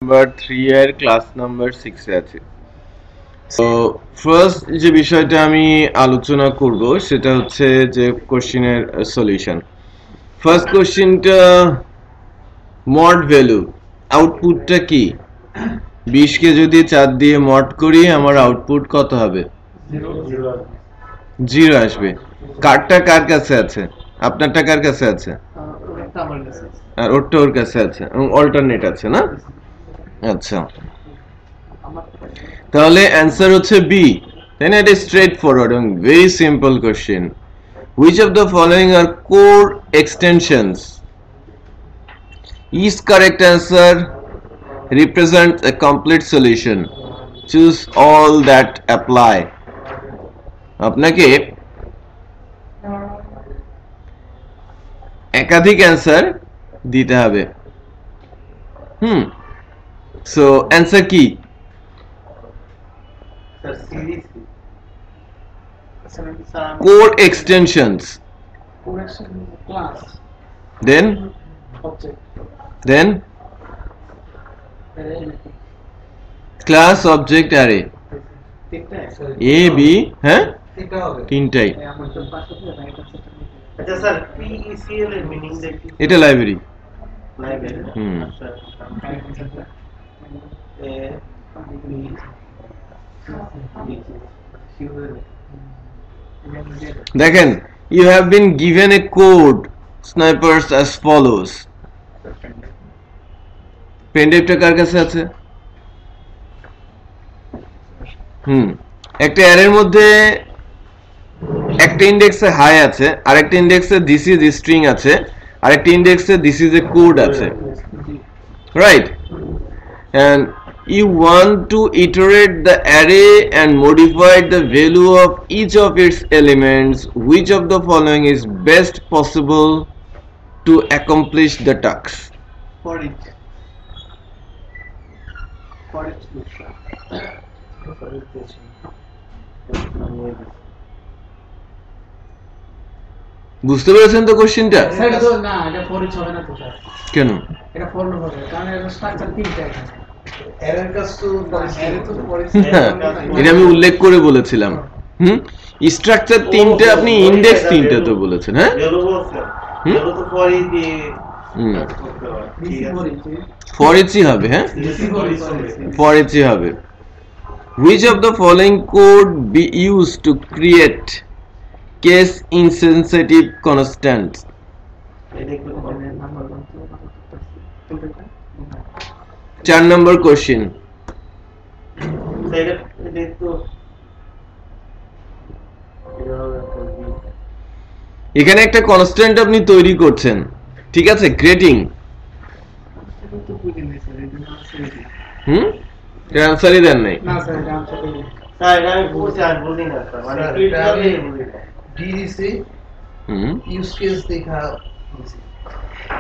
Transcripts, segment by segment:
Number 3 এর class number 6 এ আছে। তো ফার্স্ট যে বিষয়টা আমি আলোচনা করব সেটা হচ্ছে যে কোশ্চেনের সলিউশন। ফার্স্ট কোশ্চেনটা মড ভ্যালু আউটপুটটা কি? 20 কে যদি 4 দিয়ে মড করি আমার আউটপুট কত হবে? 0 আসবে। কারটা কার কাছে আছে? আপনারটা কার কাছে আছে? আর ওরটা ওর কাছে আছে এবং অল্টারনেট আছে না? আচ্ছা, তাহলে অ্যান্সার হচ্ছে বি, তাই না? এটা স্ট্রেট ফরওয়ার্ড এবং very simple question. Which of the following R core extensions is correct answer represents a complete solution, choose all that apply। আপনাকে একাধিক অ্যান্সার দিতে হবে। সো অ্যান্সার কি? core extensions, then class object array a b, হ্যাঁ তিনটাই। আচ্ছা sir PECL এর meaning দেখি। এটা লাইব্রেরি। দেখেন, you have been given a code snipers as follows। পেনড্রাইভটা কার কাছে আছে? একটা অ্যারের মধ্যে একটা ইন্ডেক্সে হাই আছে, আরেকটা ইন্ডেক্সে দিস ইজ স্ট্রিং আছে, আরেকটা ইন্ডেক্সে দিস ইজ এ কোড আছে, right? and you want to iterate the array and modify the value of each of its elements. Which of the following is best possible to accomplish the task? For each বুঝতে পেরেছেন তো কোশ্চেনটা? Sir তো না, এটা for each হবে না তো স্যার। কেন? এটা ফর হবে কারণ এর স্ট্রাকচার তিনটা আছে। এরর কাজ তো এটা আমি উল্লেখ করে বলেছিলাম। স্ট্রাকচার তিনটা, আপনি ইন্ডেক্স তিনটা তো বলেছেন, হ্যাঁ? এগুলো তো ফরই দিয়ে ফর ইচই হবে, হ্যাঁ ফর ইচই হবে। Which of the following could be used to create case insensitive constants? 4 number question। এখানে একটা কনস্ট্যান্ট আপনি তৈরি করছেন, ঠিক আছে? গ্রেটিং। আনসারই দেন নাই। না স্যার, এটা আনসার দেই। স্যার আমি বুঝছি, আর বুঝি না স্যার, মানে কিভাবে ডিডিসি ইউজ কেস দেখা বুঝি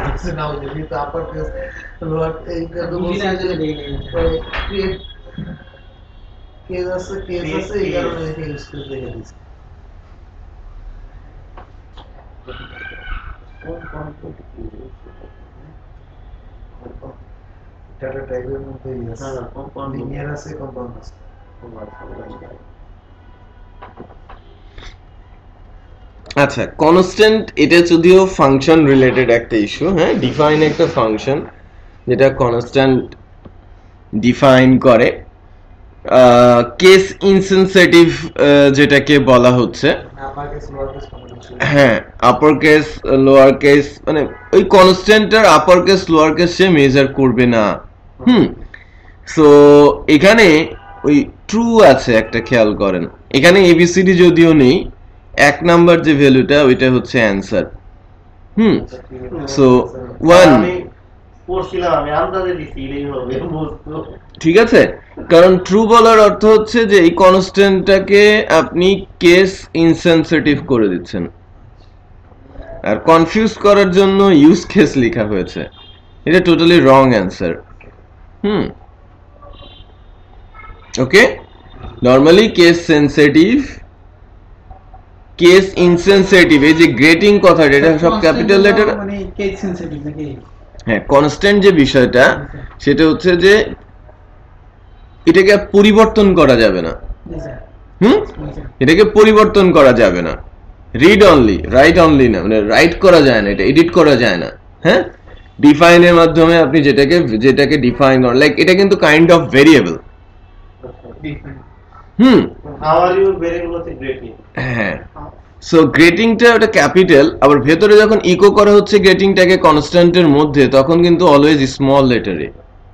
আছে না, ওই যে তো আপার কেস লোয়ার এই বুঝি না জন্য দেই নাই। ক্রিয়েট কেস আছে এই কারণে এটা ইউজ কেস দেখা দিছি। ডাটা টাইপের মধ্যে আছে, লিনিয়ার আছে, কম্পাউন্ড আছে। আচ্ছা, কনস্ট্যান্ট এটা যদিও ফাংশন রিলেটেড একটা ইস্যু, হ্যাঁ? ডিফাইন একটা ফাংশন যেটা কনস্ট্যান্ট ডিফাইন করে। কেস ইনসেনসিটিভ যেটাকে বলা হচ্ছে, upper case lower case combination, হ্যাঁ আপার কেস লোয়ার কেস, মানে ওই কনস্ট্যান্টটার আপার কেস লোয়ার কেস সে মেজার করবে না। সো এখানে ওই ট্রু আছে একটা, খেয়াল করেন এখানে এবিসিডি যদিও নেই, 1 নাম্বার যে ভ্যালুটা ওইটা হচ্ছে অ্যান্সার। সো 1 আমি পড়ছিলাম, আমি আন্দাজে দিছি এটাই হবে বুঝতো। ঠিক আছে, কারণ ট্রু বলার অর্থ হচ্ছে যে এই কনস্ট্যান্টটাকে আপনি কেস ইনসেনসিটিভ করে দিচ্ছেন, আর কনফিউজ করার জন্য ইউজ কেস লেখা হয়েছে, এটা totally wrong answer. Okay, normally case sensitive, case insensitive, এই যে গ্রেটিং কথাটা এটা সব ক্যাপিটাল লেটার, মানে কেস সেনসিটিভ নাকি? হ্যাঁ, কনস্ট্যান্ট যে বিষয়টা সেটা হচ্ছে যে এটাকে আর পরিবর্তন করা যাবে না। জি স্যার এটাকে পরিবর্তন করা যাবে না। রিড অনলি, রাইট অনলি না, মানে রাইট করা যায় না, এটা এডিট করা যায় না। হ্যাঁ, ডিফাইনের মাধ্যমে আপনি যেটাকে ডিফাইন করেন, লাইক এটা কিন্তু kind of variable. How are you variable হচ্ছে greeting? হ্যাঁ, সো গ্রেটিংটা ওটা ক্যাপিটাল, আবার ভেতরে যখন ইকো করা হচ্ছে গ্রেটিংটাকে কনস্ট্যান্টের মধ্যে, তখন কিন্তু অলওয়েজ স্মল লেটারে।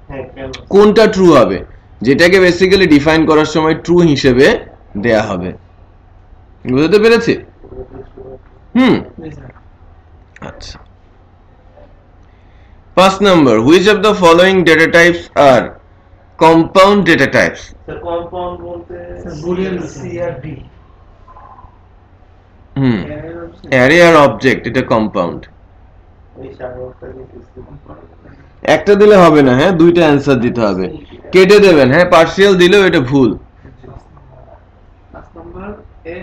হ্যাঁ, কেন? কোনটা ট্রু হবে, যেটাকে বেসিক্যালি ডিফাইন করার সময় ট্রু হিসেবে দেয়া হবে। বুঝতে পেরেছি? জি স্যার আচ্ছা, 5 number, which of the following data types are compound data types? Sir compound বলতে স্যার বুলিয়ান CRD অ্যারে আর অবজেক্ট, এটা কম্পাউন্ড। ওই সাগরটা দিতেছি। একটা দিলে হবে না, হ্যাঁ, দুইটা অ্যান্সার দিতে হবে, কেটে দেবেন। হ্যাঁ, পার্সিয়াল দিলেও এটা ভুল। 5 নাম্বার এ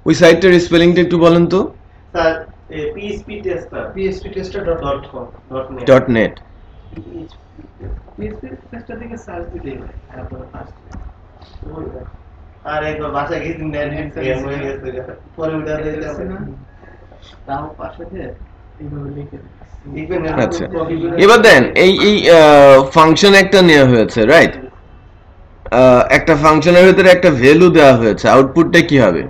ওই সাইটটার স্পেলিংটা একটু বলেন তো। Sir PHP tester phptester.com .net। PHP টেস্টটা থেকে সার্চ দিলে তারপর ফার্স্ট আর একবার বাসায় গেছি নেট গেম হয়ে গেছে পরে উঠা দিতে হবে না। তাও পাশে দিয়ে এইভাবে লিখে আচ্ছা, এবার দেন এই ফাংশন একটা নেওয়া হয়েছে, রাইট? একটা ফাংশনের ভিতরে একটা ভ্যালু দেওয়া হয়েছে, আউটপুটটা কি হবে?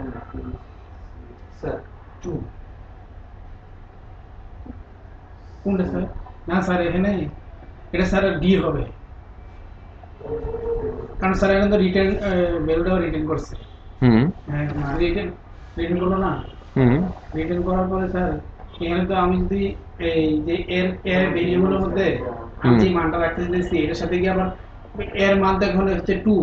স্যার 2 কোনটা স্যার? না স্যার এখানে এটা স্যার ডি হবে, কারণ স্যার এখন তো রিটার্ন ভ্যালুটাও রিটার্ন করছে। হ্যাঁ, রিটার্ন করলো না, রিটার্ন করার পরে স্যার এখানে তো আমি যদি এই যে এর ভেরিয়েবলের মধ্যে আমি যে মানটা রাখতে দিয়েছি এটার সাথে কি আবার এর মান তো এখন হচ্ছে 2।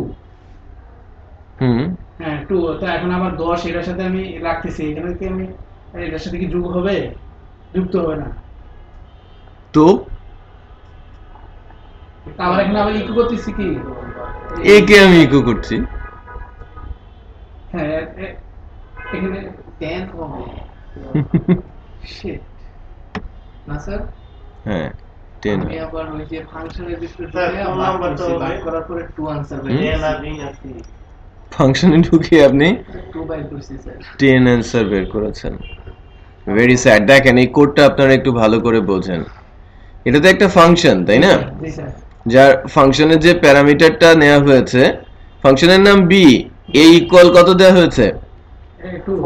হ্যাঁ 2, তো এখন আবার 10 এটার সাথে আমি রাখতেছি, এখানে কি আমি এটার সাথে কি যোগ হবে? যুক্ত হবে না তো আবার এখানে আবার ইকো করতেছি কি এ কে আমি ইকো করছি। হ্যাঁ এখানে 10 হবে শিট না স্যার। হ্যাঁ 10 আমি আবার ওই যে ফাংশনের ভিতরে স্যার, ঢুকে কোন নাম্বারটা হবে? বাই করার পরে 2 আনসার বের এ না হয়েছে। বি আছে ফাংশনে ঢুকে আপনি 2 বাই করছি স্যার। 10 অ্যান্সার বের করেছেন। Very sad. দেখেন এই কোডটা আপনারা একটু ভালো করে বোঝেন। এটা তো একটা ফাংশন, তাই না? জি স্যার। যার ফাংশনের যে প্যারামিটারটা নেওয়া হয়েছে, ফাংশনের নাম বি, এ ইকুয়াল কত দেওয়া হয়েছে? 2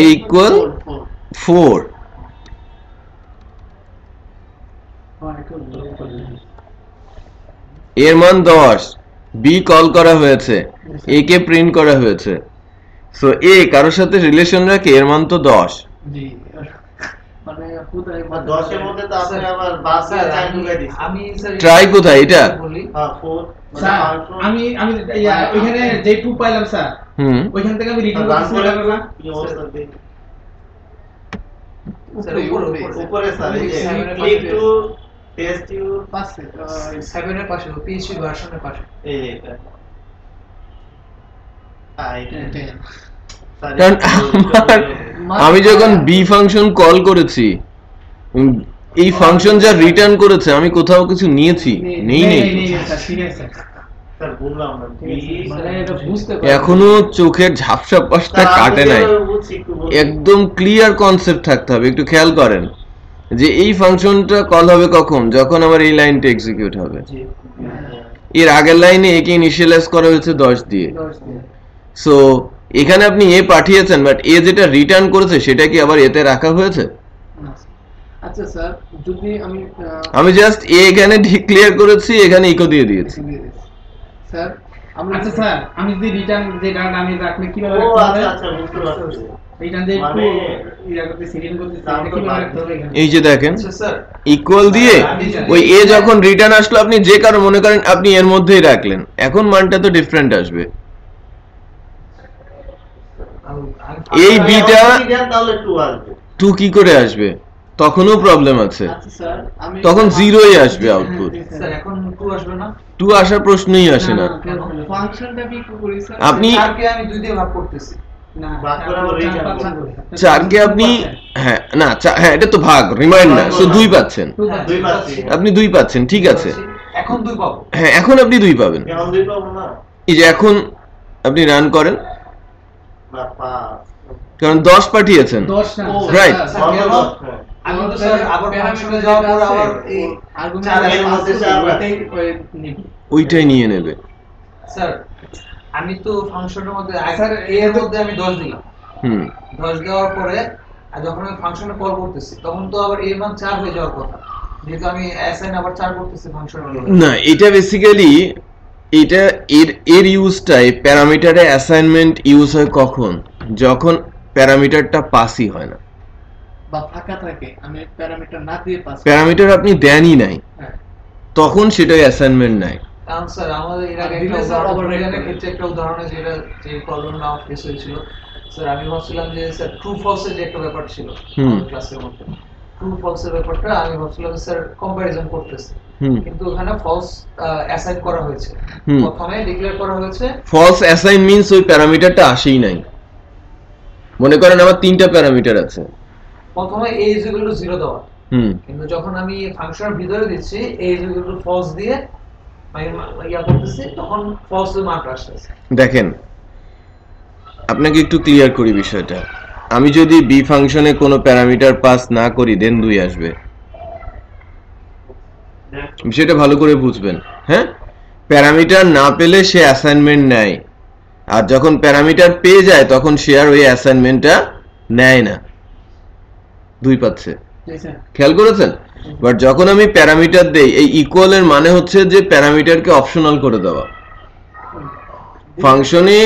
এ ইকুয়াল 4। এর মান 10, বি কল করা হয়েছে, এ কে প্রিন্ট করা হয়েছে। সো এ কারোর সাথে রিলেশন রাখে, এর মান তো 10। জি মানে পুরো আর 10 এর মধ্যে তো আপনি আবার বাদ দিয়ে 4 ঢুকাই দিছেন। আমি স্যার ট্রাই কোথায় এটা? বলি হ্যাঁ 4 স্যার আমি ওইখানে যে 2 পাইলাম স্যার, ওইখান থেকে আমি রিটার্ন রান করতে করে পারলাম না। কি অবস্থা দেখি স্যার উপরে উপরে স্যার এই যে 7 এর ক্লিক পাশে টু টেস্ট ইউ পাশে 7 এর পাশে PHP ভার্সনের পাশে এই যে এটা কারণ আমি যখন বি ফাংশন কল করেছি, এই ফাংশন যা রিটার্ন করেছে, আমি কোথাও কিছু নিয়েছি? নেই। স্যার ঠিক আছে স্যার বললাম না মানে এটা বুঝতে এখনো চোখের ঝাপসা পাশটা কাটে নাই। একদম ক্লিয়ার কনসেপ্ট থাকতে হবে। একটু খেয়াল করেন যে এই ফাংশনটা কল হবে কখন? যখন আমার এই লাইনটা এক্সিকিউট হবে। এর আগের লাইনে একে ইনিশিয়ালাইজ করা হয়েছে 10 দিয়ে। সো এখানে আপনি এ পাঠিয়েছেন, বাট এ যেটা রিটার্ন করেছে সেটা কি আবার এতে রাখা হয়েছে? আচ্ছা স্যার যদি আমি জাস্ট এ এখানে ডিক্লেয়ার করেছি, এখানে ইকো দিয়ে দিয়েছি। স্যার আচ্ছা স্যার আমি যদি রিটার্ন যে ডাটা আমি রাখলে কিভাবে ও রাখতে হবে? আচ্ছা বুঝতে পারছি রিটার্ন যে একটু মানে ইয়া করতে সিরিয়াল করতে এটা কিভাবে রাখতে হবে এখানে? এই যে দেখেন আচ্ছা স্যার ইকুয়াল দিয়ে ওই এ যখন রিটার্ন আসলো, আপনি যে কারো মনে করেন আপনি এর মধ্যেই রাখলেন, এখন মানটা তো ডিফারেন্ট আসবে। এই বিটা তাহলে 2 আসবে। 2 কি করে আসবে? তখনও প্রবলেম আছে, আচ্ছা স্যার আমি তখন জিরোই আসবে আউটপুট। স্যার এখন 2 আসবে না? 2 আসার প্রশ্নই আসে না। ফাংশনটা কি করি স্যার? আপনি 4 কে আমি 2 দিয়ে ভাগ করতেছি। না ভাগ করে আবার return করবো। 4 কে আপনি হ্যাঁ না হ্যাঁ এটা তো ভাগ রিমাইন্ড না, সো 2 পাচ্ছেন, হ্যাঁ, 2 পাচ্ছি। আপনি 2 পাচ্ছেন, ঠিক আছে। এখন 2 পাবো। হ্যাঁ এখন আপনি 2 পাবেন। এখন 2 পাবো না? এই যে এখন আপনি রান করেন, না 5 কারণ 10 পাঠিয়েছেন, 10 না ও, রাইট। স্যার, কেন? আমি তো স্যার আবার ফাংশনে যাওয়ার পর আবার এই আর্গুমেন্ট এর মধ্যে চার আছে। ওইটাই নিয়ে নেবে। স্যার আমি তো ফাংশনের মধ্যে স্যার, এর মধ্যে আমি 10 দিলাম। হুম 10 দেওয়ার পরে আর যখন আমি ফাংশনে কল করতেছি তখন তো আবার এর মান 4 হয়ে যাওয়ার কথা, যেহেতু আমি অ্যাসাইন আবার 4 করতেছি ফাংশনের মধ্যে। না এটা বেসিক্যালি এটা এর ইউজটাই প্যারামিটারে অ্যাসাইনমেন্ট ইউজ হয় কখন, যখন প্যারামিটারটা পাসই হয় না, বা ফাঁকা থাকে, আমি প্যারামিটার না দিয়ে পাস প্যারামিটার আপনি দেনই নাই, হ্যাঁ তখন সেটাই অ্যাসাইনমেন্ট নাই। কারণ স্যার আমাদের এর আগে একটা উদাহরণের ক্ষেত্রে একটা উদাহরণে যেটা যে প্রবলেমটা আমার ফেস হয়েছিল, স্যার আমি ভাবছিলাম যে স্যার ট্রু ফলস এর যে একটা ব্যাপার ছিল আমাদের ক্লাসের মধ্যে, ট্রু ফলস এর ব্যাপারটা আমি ভাবছিলাম স্যার কম্পারিজন করতেছি, কিন্তু ওখানে ফলস অ্যাসাইন করা হয়েছে, প্রথমে ডিক্লেয়ার করা হয়েছে ফলস অ্যাসাইন মিন্স ওই প্যারামিটারটা আসেই নাই। মনে করেন আমার 3টা প্যারামিটার আছে, প্রথমে a = 0 দেওয়া, কিন্তু যখন আমি ফাংশনের ভিতরে দিচ্ছি a = ফলস দিয়ে আমি ইয়া করতেছি, তখন ফলস এর মান আসছে। দেখেন আপনাকে একটু ক্লিয়ার করি বিষয়টা, আমি যদি বি ফাংশনে কোনো প্যারামিটার পাস না করি দেন 2 আসবে, বিষয়টা ভালো করে বুঝবেন। হ্যাঁ প্যারামিটার না পেলে সে অ্যাসাইনমেন্ট নেয়, আর যখন প্যারামিটার পেয়ে যায় তখন সে আর ওই অ্যাসাইনমেন্টটা নেয় না, 2 পাচ্ছে, খেয়াল করেছেন। বাট যখন আমি প্যারামিটার দেই, এই ইকুয়াল এর মানে হচ্ছে যে প্যারামিটারকে অপশনাল করে দেওয়া। ফাংশনে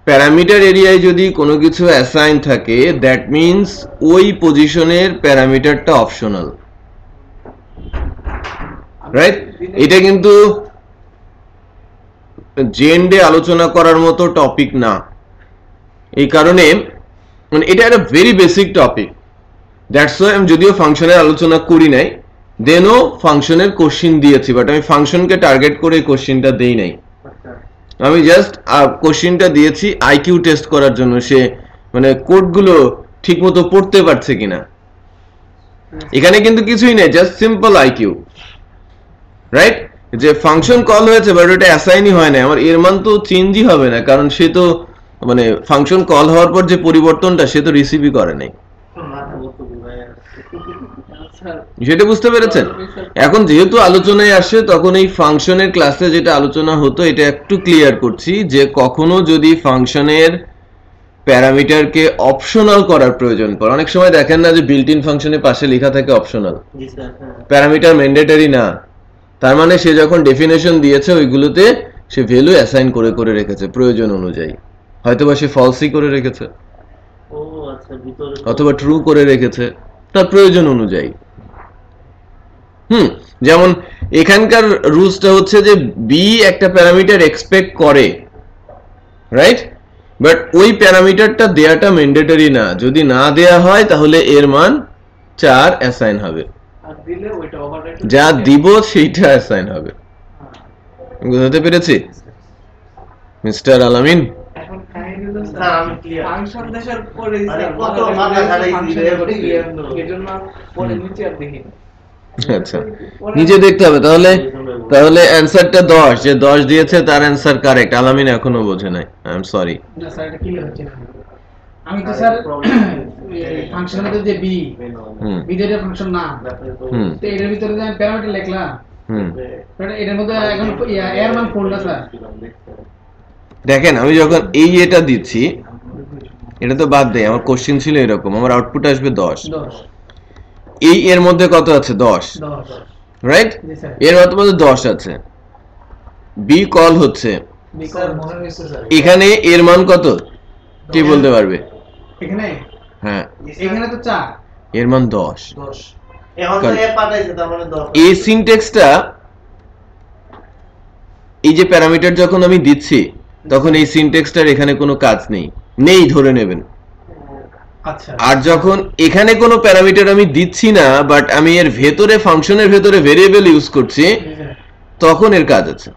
প্যারামিটার এরিয়ায় যদি কোনো কিছু অ্যাসাইন থাকে দ্যাট মিন্স ওই পজিশনের প্যারামিটারটা অপশনাল, রাইট। এটা কিন্তু জেন্ডে আলোচনা করার মতো টপিক না, এই কারণে মানে এটা একটা very basic topic, that's why আমি যদিও ফাংশনের আলোচনা করি নাই, দেনও ফাংশনের কোশ্চিন দিয়েছি, বাট আমি ফাংশনকে টার্গেট করে এই কোশ্চিনটা দেই নাই, আমি জাস্ট কোশ্চিনটা দিয়েছি আইকিউ টেস্ট করার জন্য, সে মানে কোডগুলো ঠিকমতো পড়তে পারছে কিনা। এখানে কিন্তু কিছুই নেই, জাস্ট সিম্পল আইকিউ, রাইট। যে ফাংশন কল হয়েছে বাট ওটা অ্যাসাইনই হয় না, আমার এর মান তো চেঞ্জই হবে না, কারণ সে তো মানে ফাংশন কল হওয়ার পর যে পরিবর্তনটা সে তো রিসিভই করে নাই, সেটা বুঝতে পেরেছেন। এখন যেহেতু আলোচনায় আসে তখন এই ফাংশনের ক্লাসে যেটা আলোচনা হতো এটা একটু ক্লিয়ার করছি, যে কখনো যদি ফাংশনের প্যারামিটারকে অপশনাল করার প্রয়োজন পড়ে, অনেক সময় দেখেন না যে বিল্ট ইন ফাংশনের পাশে লেখা থাকে অপশনাল, প্যারামিটার ম্যান্ডেটরি না, তার মানে সে যখন ডেফিনেশন দিয়েছে ওইগুলোতে সে ভ্যালু অ্যাসাইন করে করে রেখেছে প্রয়োজন অনুযায়ী, হয়তোবা সে ফলসই করে রেখেছে অথবা ট্রু করে রেখেছে তার প্রয়োজন অনুযায়ী। যেমন এখানকার রুলসটা হচ্ছে যে বি একটা প্যারামিটার এক্সপেক্ট করে, রাইট, বাট ওই প্যারামিটারটা দেয়াটা ম্যান্ডেটরি না, যদি না দেয়া হয় তাহলে এর মান 4 অ্যাসাইন হবে, যা দিব সেইটা অ্যাসাইন হবে। বুঝতে পেরেছি মিস্টার আলামিন? ফাংশন দেখার পরে কত মাথা খারাইছি এজন্য পরে নিচে আর দেখি না। আচ্ছা নিজে দেখতে হবে, তাহলে অ্যানসারটা 10, যে 10 দিয়েছে তার অ্যানসার কারেক্ট, আলামিন এখনো বোঝে নাই, আই এম সরি। না স্যার এটা ক্লিয়ার হচ্ছে না, আমি তো স্যার ফাংশনের মধ্যে যে বি এর ফাংশন না, তো এর ভিতরে যে আমি প্যারামিটার লিখলাম, এর মধ্যে এখন এর মান কোন না স্যার? দেখেন আমি যখন এই এটা দিচ্ছি, এটা তো বাদ দেই, আমার কোশ্চেন ছিল এরকম, আমার আউটপুট আসবে 10, এই এর মধ্যে কত আছে? 10, রাইট, এর মধ্যে 10 আছে, বি কল হচ্ছে, এখানে এর মান কত কে বলতে পারবে? এখানে হ্যাঁ এখানে তো 4, এর মান 10, এখন তো এ পাঠাইছে তার মানে 10। এই সিনট্যাক্সটা, এই যে প্যারামিটার যখন আমি দিচ্ছি তখন এই সিনট্যাক্সটার এখানে কোনো কাজ নেই ধরে নেবেন, আচ্ছা আর যখন এখানে কোনো প্যারামিটার আমি দিচ্ছি না বাট আমি এর ভেতরে ফাংশনের ভেতরে ভেরিয়েবল ইউজ করছি তখন এর কাজ আছে।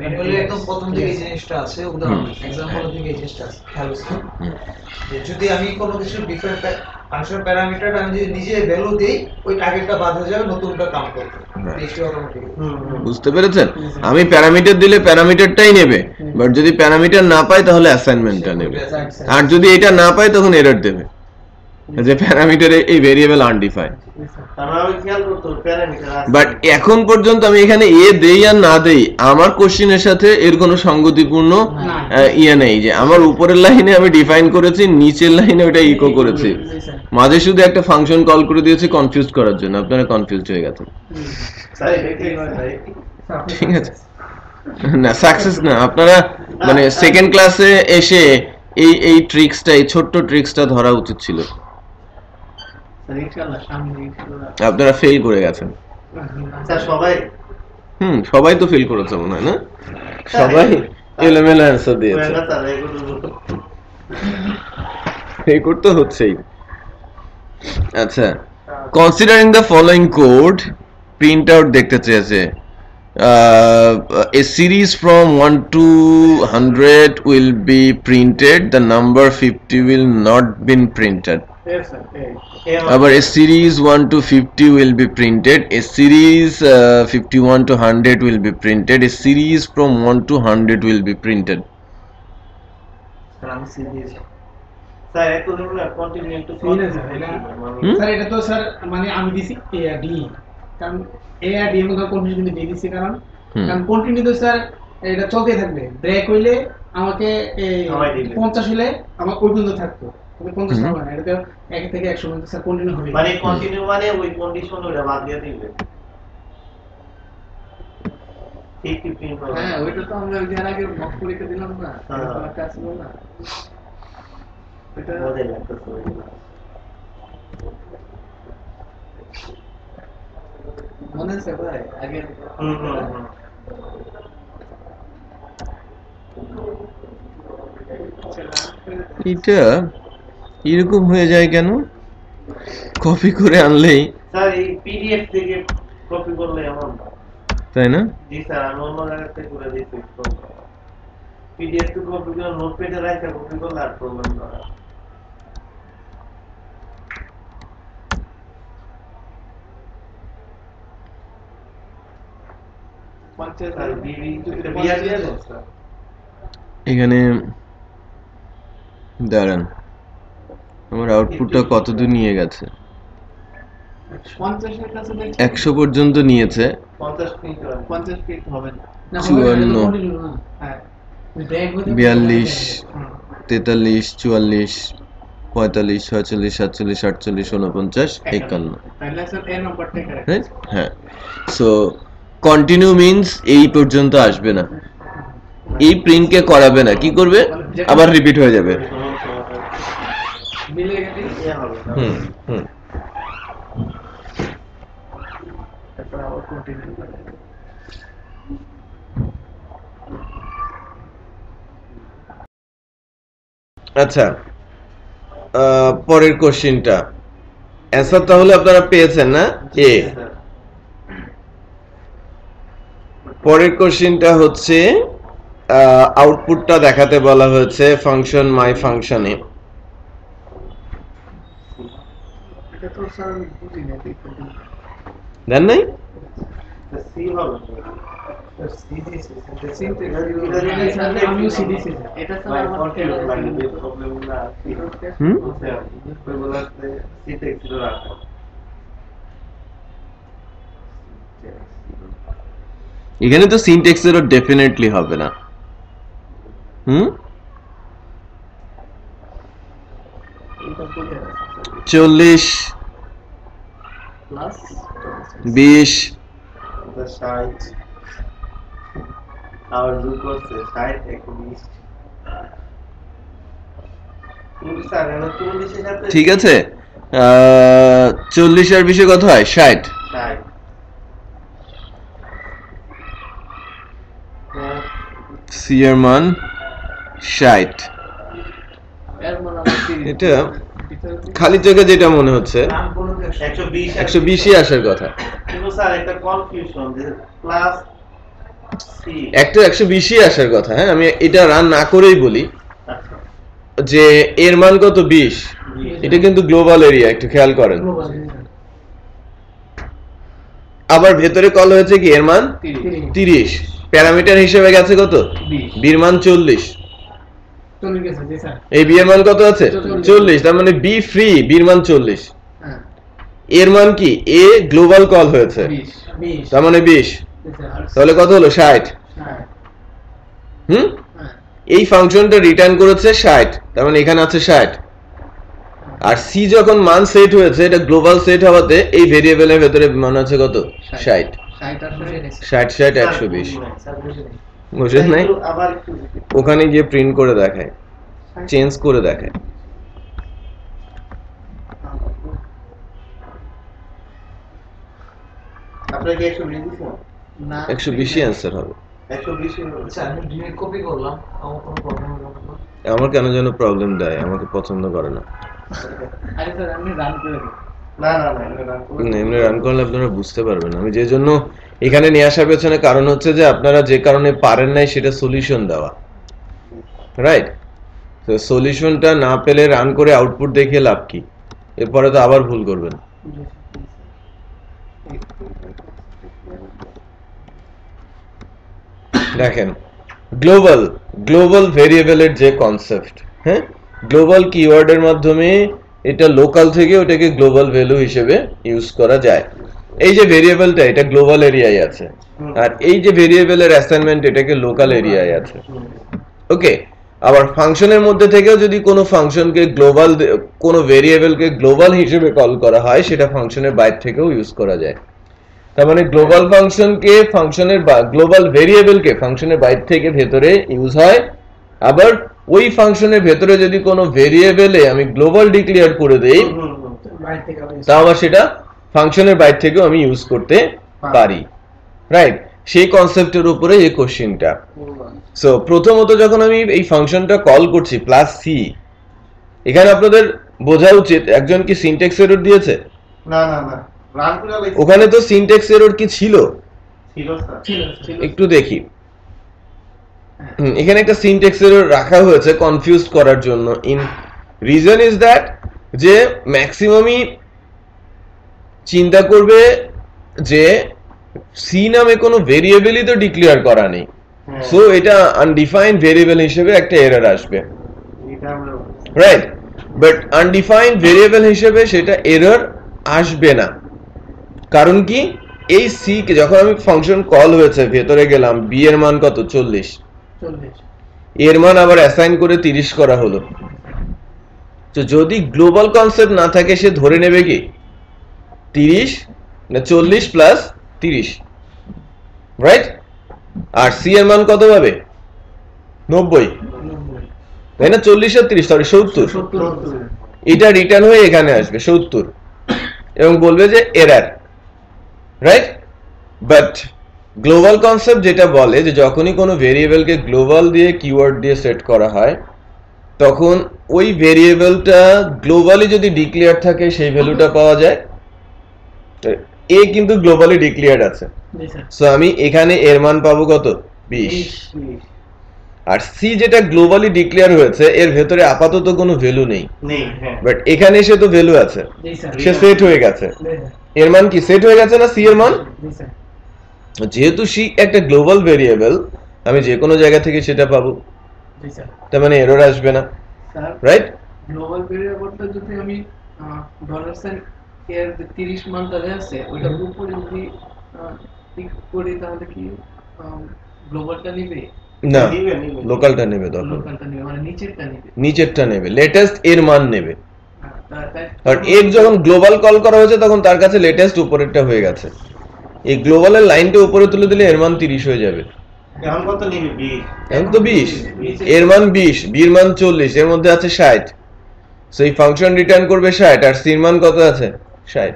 ম্যানুয়ালি একদম প্রথম দিকে এই জিনিসটা আছে, উদাহরণ एग्जांपल দিকে এই জিনিসটা আছে খেয়াল আছে যে যদি আমি কোনো কিছু ডিফারেন্ট ফাংশন প্যারামিটার আমি যদি নিজে ভ্যালু দেই ওই টার্গেটটা বাদ হয়ে যাবে, নতুনটা কাউন্ট করবে টেস্টে অটোমেটিক্যালি। বুঝতে পেরেছেন? আমি প্যারামিটার দিলে প্যারামিটারটাই নেবে, বাট যদি প্যারামিটার না পাই তাহলে অ্যাসাইনমেন্টটা নেবে, আর যদি এটা না পাই তখন এরর দেবে যে প্যারামিটারে এই ভেরিয়েবল আনডিফাইন্ড। বাট এখন পর্যন্ত আমি এখানে এ দেই আর না দেই আমার কোশ্চেনের সাথে এর কোনো সঙ্গতিপূর্ণ ইয়ে নেই যে আমার উপরের লাইনে আমি ডিফাইন করেছি, নিচের লাইনে ওটা ইকো করেছি, মাঝে শুধু একটা ফাংশন কল করে দিয়েছি কনফিউজ করার জন্য, আপনারা কনফিউজড হয়ে গেছেন। ঠিক আছে না, সাকসেস না, আপনারা মানে সেকেন্ড ক্লাসে এসে এই ট্রিক্সটা, এই ছোট্ট ট্রিক্সটা ধরা উচিত ছিল, আপনারা ফেল করে গেছেন। সবাই তো ফেল করেছে মনে হয় না, সবাই এলোমেলো অ্যান্সার দিয়েছে, এই করতে হচ্ছেই। আচ্ছা, considering the following code, print out দেখতে চেয়েছে। A series from 1 to 100 will be printed, the number 50 will not be printed. But a series 1 to 50 will be printed, a series 51 to 100 will be printed, a series from 1 to 100 will be printed. Sir এটা তো sir মানে আমি দিছি এ আর D, কারণ এ আর D এর মধ্যে continue কিন্তু দিয়ে দিছি, কারণ কন্টিনিউ তো স্যার এটা চলতে থাকবে, ব্রেক হইলে আমাকে 50 হইলে আমার ওই পর্যন্ত থাকতো, 50 হবে না, এটা তো 1 থেকে 100 পর্যন্ত স্যার কন্টিনিউ হবে, মানে কন্টিনিউ মানে ওই কন্ডিশন ওটা বাদ দিয়ে দিবে। হ্যাঁ ওইটা তো আমরা এর আগে মক পরীক্ষা দিলাম না, এটা কাজ হলো না, এটা মডেল একটা করে দিলাম মনে আছে ভাই আগে। এটা এরকম হয়ে যায় কেন? কপি করে আনলেই স্যার এই পিডিএফ থেকে কপি করলে এমন, তাই না? জি স্যার, আমি অন্য জায়গা থেকে করে দিয়েছি, পিডিএফ থেকে কপি করে নোটপ্যাডে রাখা কপি করলে আর প্রবলেম না। এখানে দাঁড়ান, আমার আউটপুটটা কতদূর নিয়ে গেছে? 100 পর্যন্ত নিয়েছে, 50 ফিট হবে না, 54 42 43 44 45 46 47 48 49 51। হ্যাঁ, সো কন্টিনিউ মিন্স এই পর্যন্ত আসবে না, এই প্রিন্টকে করাবে না, কি করবে আবার রিপিট হয়ে যাবে। আচ্ছা, পরের কোশ্চেনটা অ্যান্সার তাহলে আপনারা পেয়েছেন না? এ পরের কোশ্চেনটা হচ্ছে আউটপুটটা দেখাতে বলা হয়েছে ফাংশন মাই ফাংশনে। দেন নাই? এখানে তো সিনট্যাক্সেরও ডেফিনেটলি হবে না। 40 20 ঠিক আছে, 40 আর 20 কত হয়? 60। সি এর মান 60। এটা খালি চোখে যেটা মনে হচ্ছে নাম কোনো 120 120ই আসার কথা, কিন্তু স্যার একটা কনফিউশন যে প্লাস সি একটা 120ই আসার কথা। হ্যাঁ, আমি এটা রান না করেই বলি আচ্ছা যে এর মান কত 20, এটা কিন্তু গ্লোবাল এরিয়া, একটু খেয়াল করেন। আবার ভেতরে কল হয়েছে কি এর মান 30, প্যারামিটার হিসেবে গেছে কত, বি এর মান 40, এই বি এর মান কত আছে 40, তার মানে বি ফ্রি, বি এর মান 40, এর মান কি এ গ্লোবাল কল হয়েছে, তার মানে 20, তাহলে কত হলো 60। এই ফাংশনটা রিটার্ন করেছে 60, তার মানে এখানে আছে 60। আর সি যখন মান সেট হয়েছে, এটা গ্লোবাল সেট হওয়াতে এই ভেরিয়েবলের ভেতরে মান আছে কত 60, 60 120। বুঝেন নাই? আবার একটু ওখানে গিয়ে প্রিন্ট করে দেখায়, চেঞ্জ করে দেখায়। আপনাকে 120 দিছেন না 120ই অ্যান্সার হবে। 120 আচ্ছা আমি ডিলিট কপি করলাম, আমার কোনো প্রবলেম হলো না। আমার কেন যেন প্রবলেম দেয়, আমাকে পছন্দ করে না। আরে স্যার আপনি রান করে দিন। না না না এটা রান করুন। এমনি রান করলে আপনারা বুঝতে পারবেন। আমি যে জন্য এখানে নিয়ে আসার পেছনে কারণ হচ্ছে যে আপনারা যে কারণে পারেন নাই সেটা সলিউশন দেওয়া, রাইট? তো সলিউশনটা না পেলে রান করে আউটপুট দেখে লাভ কি? এরপরে তো আবার ভুল করবেন। দেখেন গ্লোবাল গ্লোবাল ভেরিয়েবলের যে কনসেপ্ট, হ্যাঁ, গ্লোবাল কিওয়ার্ডের মাধ্যমে এটা লোকাল থেকে ওটাকে গ্লোবাল ভ্যালু হিসেবে ইউজ করা যায়। এই যে ভেরিয়েবলটা এটা গ্লোবাল এরিয়ায় আছে, আর এই যে ভেরিয়েবলের অ্যাসাইনমেন্ট এটাকে লোকাল এরিয়ায় আছে। ওকে, আবার ফাংশনের মধ্যে থেকেও যদি কোনো ফাংশনকে গ্লোবাল, কোনো ভেরিয়েবলকে গ্লোবাল হিসেবে কল করা হয়, সেটা ফাংশনের বাইরে থেকেও ইউজ করা যায়। তার মানে গ্লোবাল ফাংশনকে ফাংশনের গ্লোবাল ভেরিয়েবলকে ফাংশনের বাইরে থেকে ভেতরে ইউজ হয়। আবার ওই ফাংশনের ভেতরে যদি কোনো ভেরিয়েবলে আমি গ্লোবাল ডিক্লেয়ার করে দেই, তা আবার সেটা ফাংশনের বাইরে থেকেও আমি ইউজ করতে পারি, রাইট? সেই কনসেপ্টের উপরে এই কোশ্চেনটা। সো প্রথমত যখন আমি এই ফাংশনটা কল করছি প্লাস সি, এখানে আপনাদের বোঝা উচিত একজন কি সিনট্যাক্স এরর দিয়েছে? না না না রান করে লাইছি ওখানে তো সিনট্যাক্স এরর কি ছিল? ছিল স্যার একটু দেখি। এখানে একটা সিনট্যাক্স এরর রাখা হয়েছে কনফিউজ করার জন্য। ইন রিজন ইজ দ্যাট যে ম্যাক্সিমামই চিন্তা করবে যে সি নামে কোনো ভেরিয়েবলই তো ডিক্লেয়ার করা নেই, সো এটা আনডিফাইন্ড ভেরিয়েবল হিসেবে একটা এরর আসবে, এটা আমরা রাইট? বাট আনডিফাইন্ড ভেরিয়েবল হিসেবে সেটা এরর আসবে না। কারণ কি, এই সি কে যখন আমি ফাংশন কল হয়েছে, ভেতরে গেলাম, বি এর মান কত 40, এর মান আবার অ্যাসাইন করে 30 করা হলো। তো যদি গ্লোবাল কনসেপ্ট না থাকে, সে ধরে নেবে কি 30 না 40 প্লাস 30, রাইট? আর সি এর মান কত পাবে 90, তাই না? 40 আর 30 সরি 70, এটা রিটার্ন হয়ে এখানে আসবে 70 এবং বলবে যে error, right? But global concept যেটা বলে যে যখনই কোনো ভেরিয়েবলকে গ্লোবাল দিয়ে কিওয়ার্ড দিয়ে সেট করা হয়, তখন ওই ভেরিয়েবলটা গ্লোবালি যদি ডিক্লেয়ার থাকে সেই ভ্যালুটা পাওয়া যায়। এ কিন্তু গ্লোবালি ডিক্লেয়ার্ড আছে, সো আমি এখানে এর মান পাবো কত 20। আর সি যেটা গ্লোবালি ডিক্লেয়ার হয়েছে, এর ভেতরে আপাতত কোনো ভ্যালু নেই, বাট এখানে এসে তো ভ্যালু আছে, সে সেট হয়ে গেছে। এর মান কি সেট হয়ে গেছে না সি এর মান? যেহেতু সি একটা গ্লোবাল ভেরিয়েবল, আমি যে কোনো জায়গা থেকে সেটা পাবো, তার মানে এরর আসবে না, রাইট? গ্লোবাল ভেরিয়েবলটা যদি আমি $সাইন এর 30 মান তাহলে আছে, ওইটার উপরে যদি ক্লিক করি তাহলে কি গ্লোবালটা নেবে? না, লোকালটা নেবে, তখন লোকালটা নেবে মানে নিচেরটা নেবে, লেটেস্ট এর মান নেবে। আর এর যখন গ্লোবাল কল করা হয়েছে, তখন তার কাছে লেটেস্ট উপরেরটা হয়ে গেছে। এই গ্লোবালের লাইনটা উপরে তুলে দিলে এর মান 30 হয়ে যাবে। এখন কত নিবে 20? এখন তো 20, এর মান 20, বি এর মান 40, এর মধ্যে আছে 60, সো এই ফাংশন রিটার্ন করবে 60, আর সি এর মান কত আছে 60,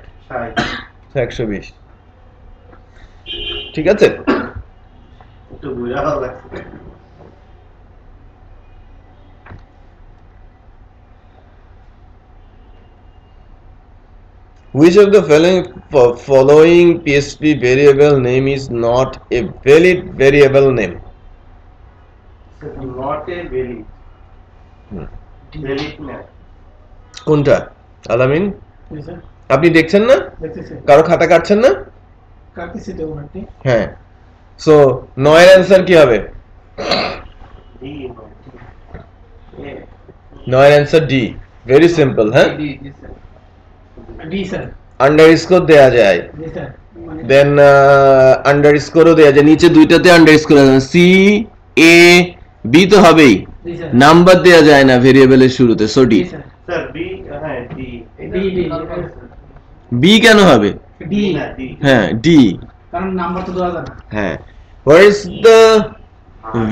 120। ঠিক আছে? একটু বুঝা ভালো লাগছে। Which of the following PSP variable name is not a valid variable name? Not a valid. Valid না। কোনটা আলামিন জি স্যার আপনি দেখছেন না দেখতেছি কারো খাতা কাটছেন না কাটতেছি তো ওখানে হ্যাঁ সো 9 এর অ্যানসার কি হবে ডি 9 এর অ্যানসার ডি ভেরি সিম্পল হ্যাঁ ডি স্যার আন্ডারস্কোর দেয়া যায় জি স্যার মানে দেন আন্ডারস্কোরও দেয়া যায় নিচে দুইটাতে আন্ডারস্কোর আছে সি এ বি তো হবেই জি স্যার নাম্বার দেয়া যায় না ভেরিয়েবলের শুরুতে so D G sir sir B হ্যাঁ ডি ডি বি কেন হবে ডি না ডি হ্যাঁ ডি কারণ নাম্বার তো দেওয়া যায় না হ্যাঁ what is the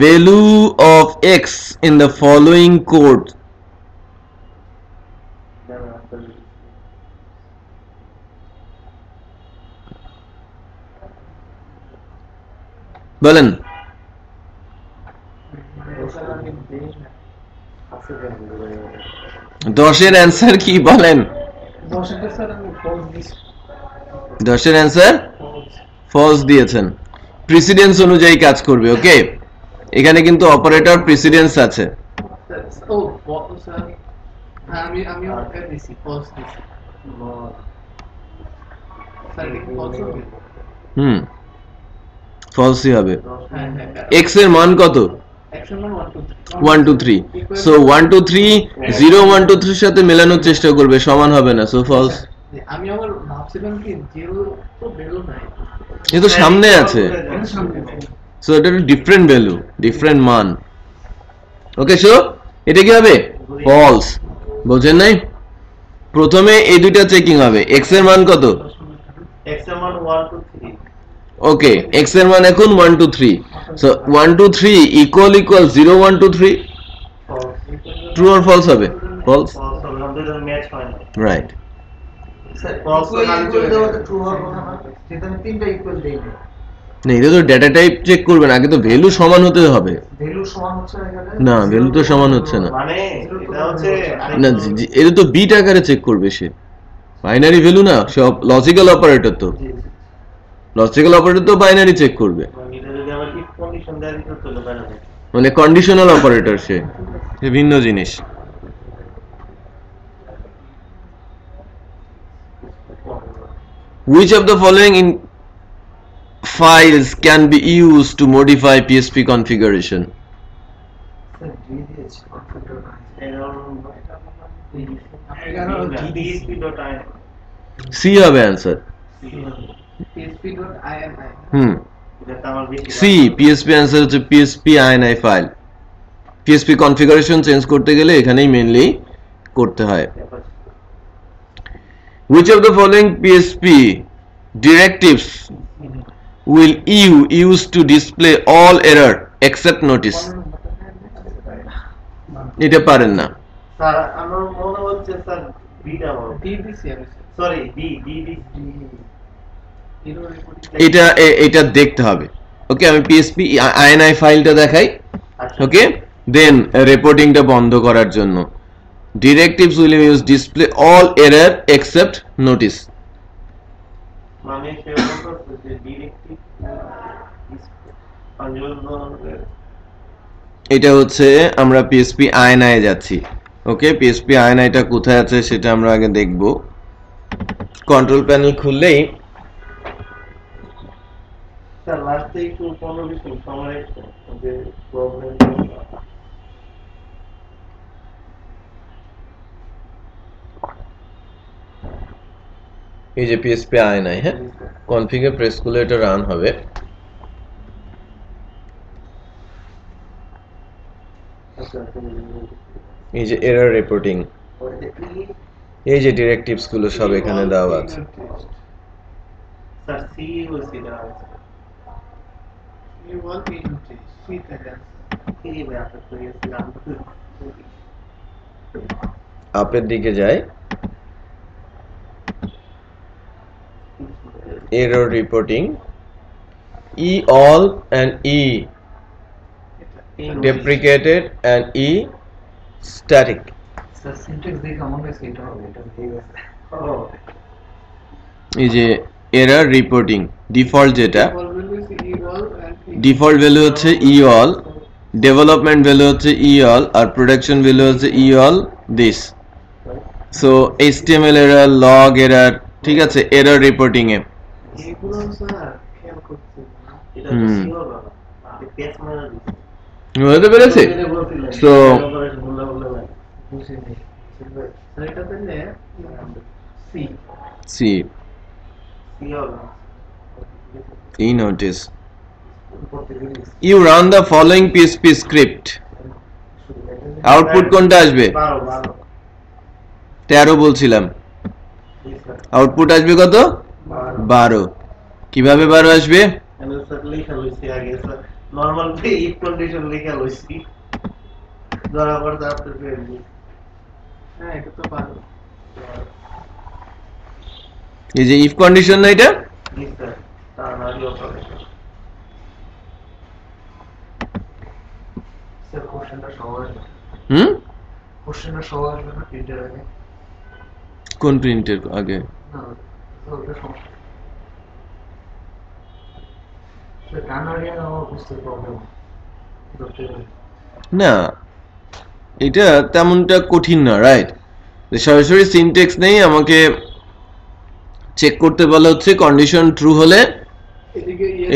value of x in the following code বলেন 10 এর অ্যানসার কি বলেন 10 এর স্যার আমি ফলস দিছি 10 এর অ্যানসার ফলস দিয়েছেন প্রিসিডেন্স অনুযায়ী কাজ করবে ওকে এখানে কিন্তু অপারেটর প্রিসিডেন্স আছে ও স্যার আমি ওটা দিছি ফলস দিছি স্যার কি ফলস হবে ফলসই হবে হ্যাঁ x এর মান কত অ্যাকশন 1 2 3 সো 1 2 3 0 1 2 3 এর সাথে মেলানোর চেষ্টা করবে সমান হবে না সো ফলস আমি আবার ভাবছিলাম কি জিরো তো বেরো নাই এ তো সামনে আছে এর সামনে সো এটা ডিফারেন্ট ভ্যালু ডিফারেন্ট মান ওকে সো এটা কি হবে ফলস বুঝেন নাই প্রথমে এই দুইটা চেকিং হবে x এর মান কত এক্স এর মান 1 2 3 ওকে x এর মান এখন 1 2 3 so 1 2 3 equal 0 1 2 3 false true or false হবে ফলস ফলস আমাদের ম্যাচ হয় না রাইট স্যার False তো খালি চলে দেওয়া যাবে। ট্রু হওয়ার কথা না যেটা আমি তিনটা ইকুয়াল দেই না না এটা তো ডেটা টাইপ চেক করবেন আগে তো ভ্যালু সমান হতে হবে ভ্যালু সমান হচ্ছে না এখানে না ভ্যালু তো সমান হচ্ছে না মানে এটা হচ্ছে না এটা তো বিট আকারে চেক করবে সে বাইনারি ভ্যালু না সব লজিক্যাল অপারেটর তো লজিক্যাল অপারেটর তো বাইনারি চেক করবে এটা যদি আবার ইফ কন্ডিশন দেওয়া দিত তাহলে ভালো হতো মানে কন্ডিশনাল অপারেটর সে ভিন্ন জিনিস which of the following in files can be used to modify PSP configuration sir দিয়ে দিয়েছি PSP.ini C হবে অ্যানসার PSP.ini এটা আমার বেশি C PSP অ্যানসার হচ্ছে PSP INI file PSP configuration change করতে গেলে এখানেই মেইনলি করতে হয় which of the following PSP directives will you use to display all error except notice এটা পারেন না স্যার আমার মনে হচ্ছে স্যার বিটা হবে দিয়ে দিয়েছি আমি সরি ডি ডি ডি এটা এটা দেখতে হবে ওকে আমি PSP INI ফাইলটা দেখাই ওকে দেন রিপোর্টিংটা বন্ধ করার জন্য directives will use display all error except notice মানে সে বলতো যে ডিরেক্টিভ এটা হচ্ছে আমরা PSP INI এ যাচ্ছি ওকে PSP INI টা কোথায় আছে সেটা আমরা আগে দেখব কন্ট্রোল প্যানেল খুললেই স্যার লাস্টে একটু 15 20 সময় যে প্রবলেম এই যে PSP INI হ্যাঁ কনফিগে প্রেস করলে এটা রান হবে এই যে এরর রিপোর্টিং এই যে ডিরেক্টিভস গুলো সব এখানে দেওয়া আছে স্যার সি ওসি দেওয়া আছে You want me to see that? এই ব্যাপারটা তো ইসলাম আপের দিকে যায় error reporting E all and E deprecated and E static Sir, syntax দেখে আমার কাছে এটা হবে এটা ঠিক আছে ও এই যে এরর রিপোর্টিং ডিফল্ট যেটা ডিফল্ট ভ্যালু হচ্ছে ই অল, ডেভেলপমেন্ট ভ্যালু হচ্ছে ই অল, আর প্রোডাকশন ভ্যালু হচ্ছে E all this. So HTML error, log error, ঠিক আছে, এরর রিপোর্টিং এ এগুলো স্যার খেয়াল করছি না, এটা তো সিওর না, আপনি পেজ মারা দিচ্ছেন বুঝতে পেরেছি। সো বুঝিনি স্যার, এটা তাহলে সি সি সিওর না E notice you run the following PSP script, output কোনটা আসবে? 13 বলছিলাম, আউটপুট আসবে কত? 12। কিভাবে 12 আসবে? স্যার লেখা লইছি আগে স্যার, নরমাল ইফ কন্ডিশন লেখা লইছি, ধরা পড়ছে আপনার ফেলবি। হ্যাঁ এটা তো পারো, এই যে ইফ কন্ডিশন না এটা, জি স্যার, তার নাকি অপারেশন স্যার কোশ্চেনটা সহজ না, হুম কোশ্চেনটা সহজ না প্রিন্টের আগে, কোন প্রিন্টের আগে? না ওটা সমস্যা স্যার, কানাডিয়ান আমার বুঝতে প্রবলেম ধরতে পারি না, এটা তেমনটা কঠিন না, রাইট? সরাসরি সিনট্যাক্স নেই, আমাকে চেক করতে বলা হচ্ছে কন্ডিশন ট্রু হলে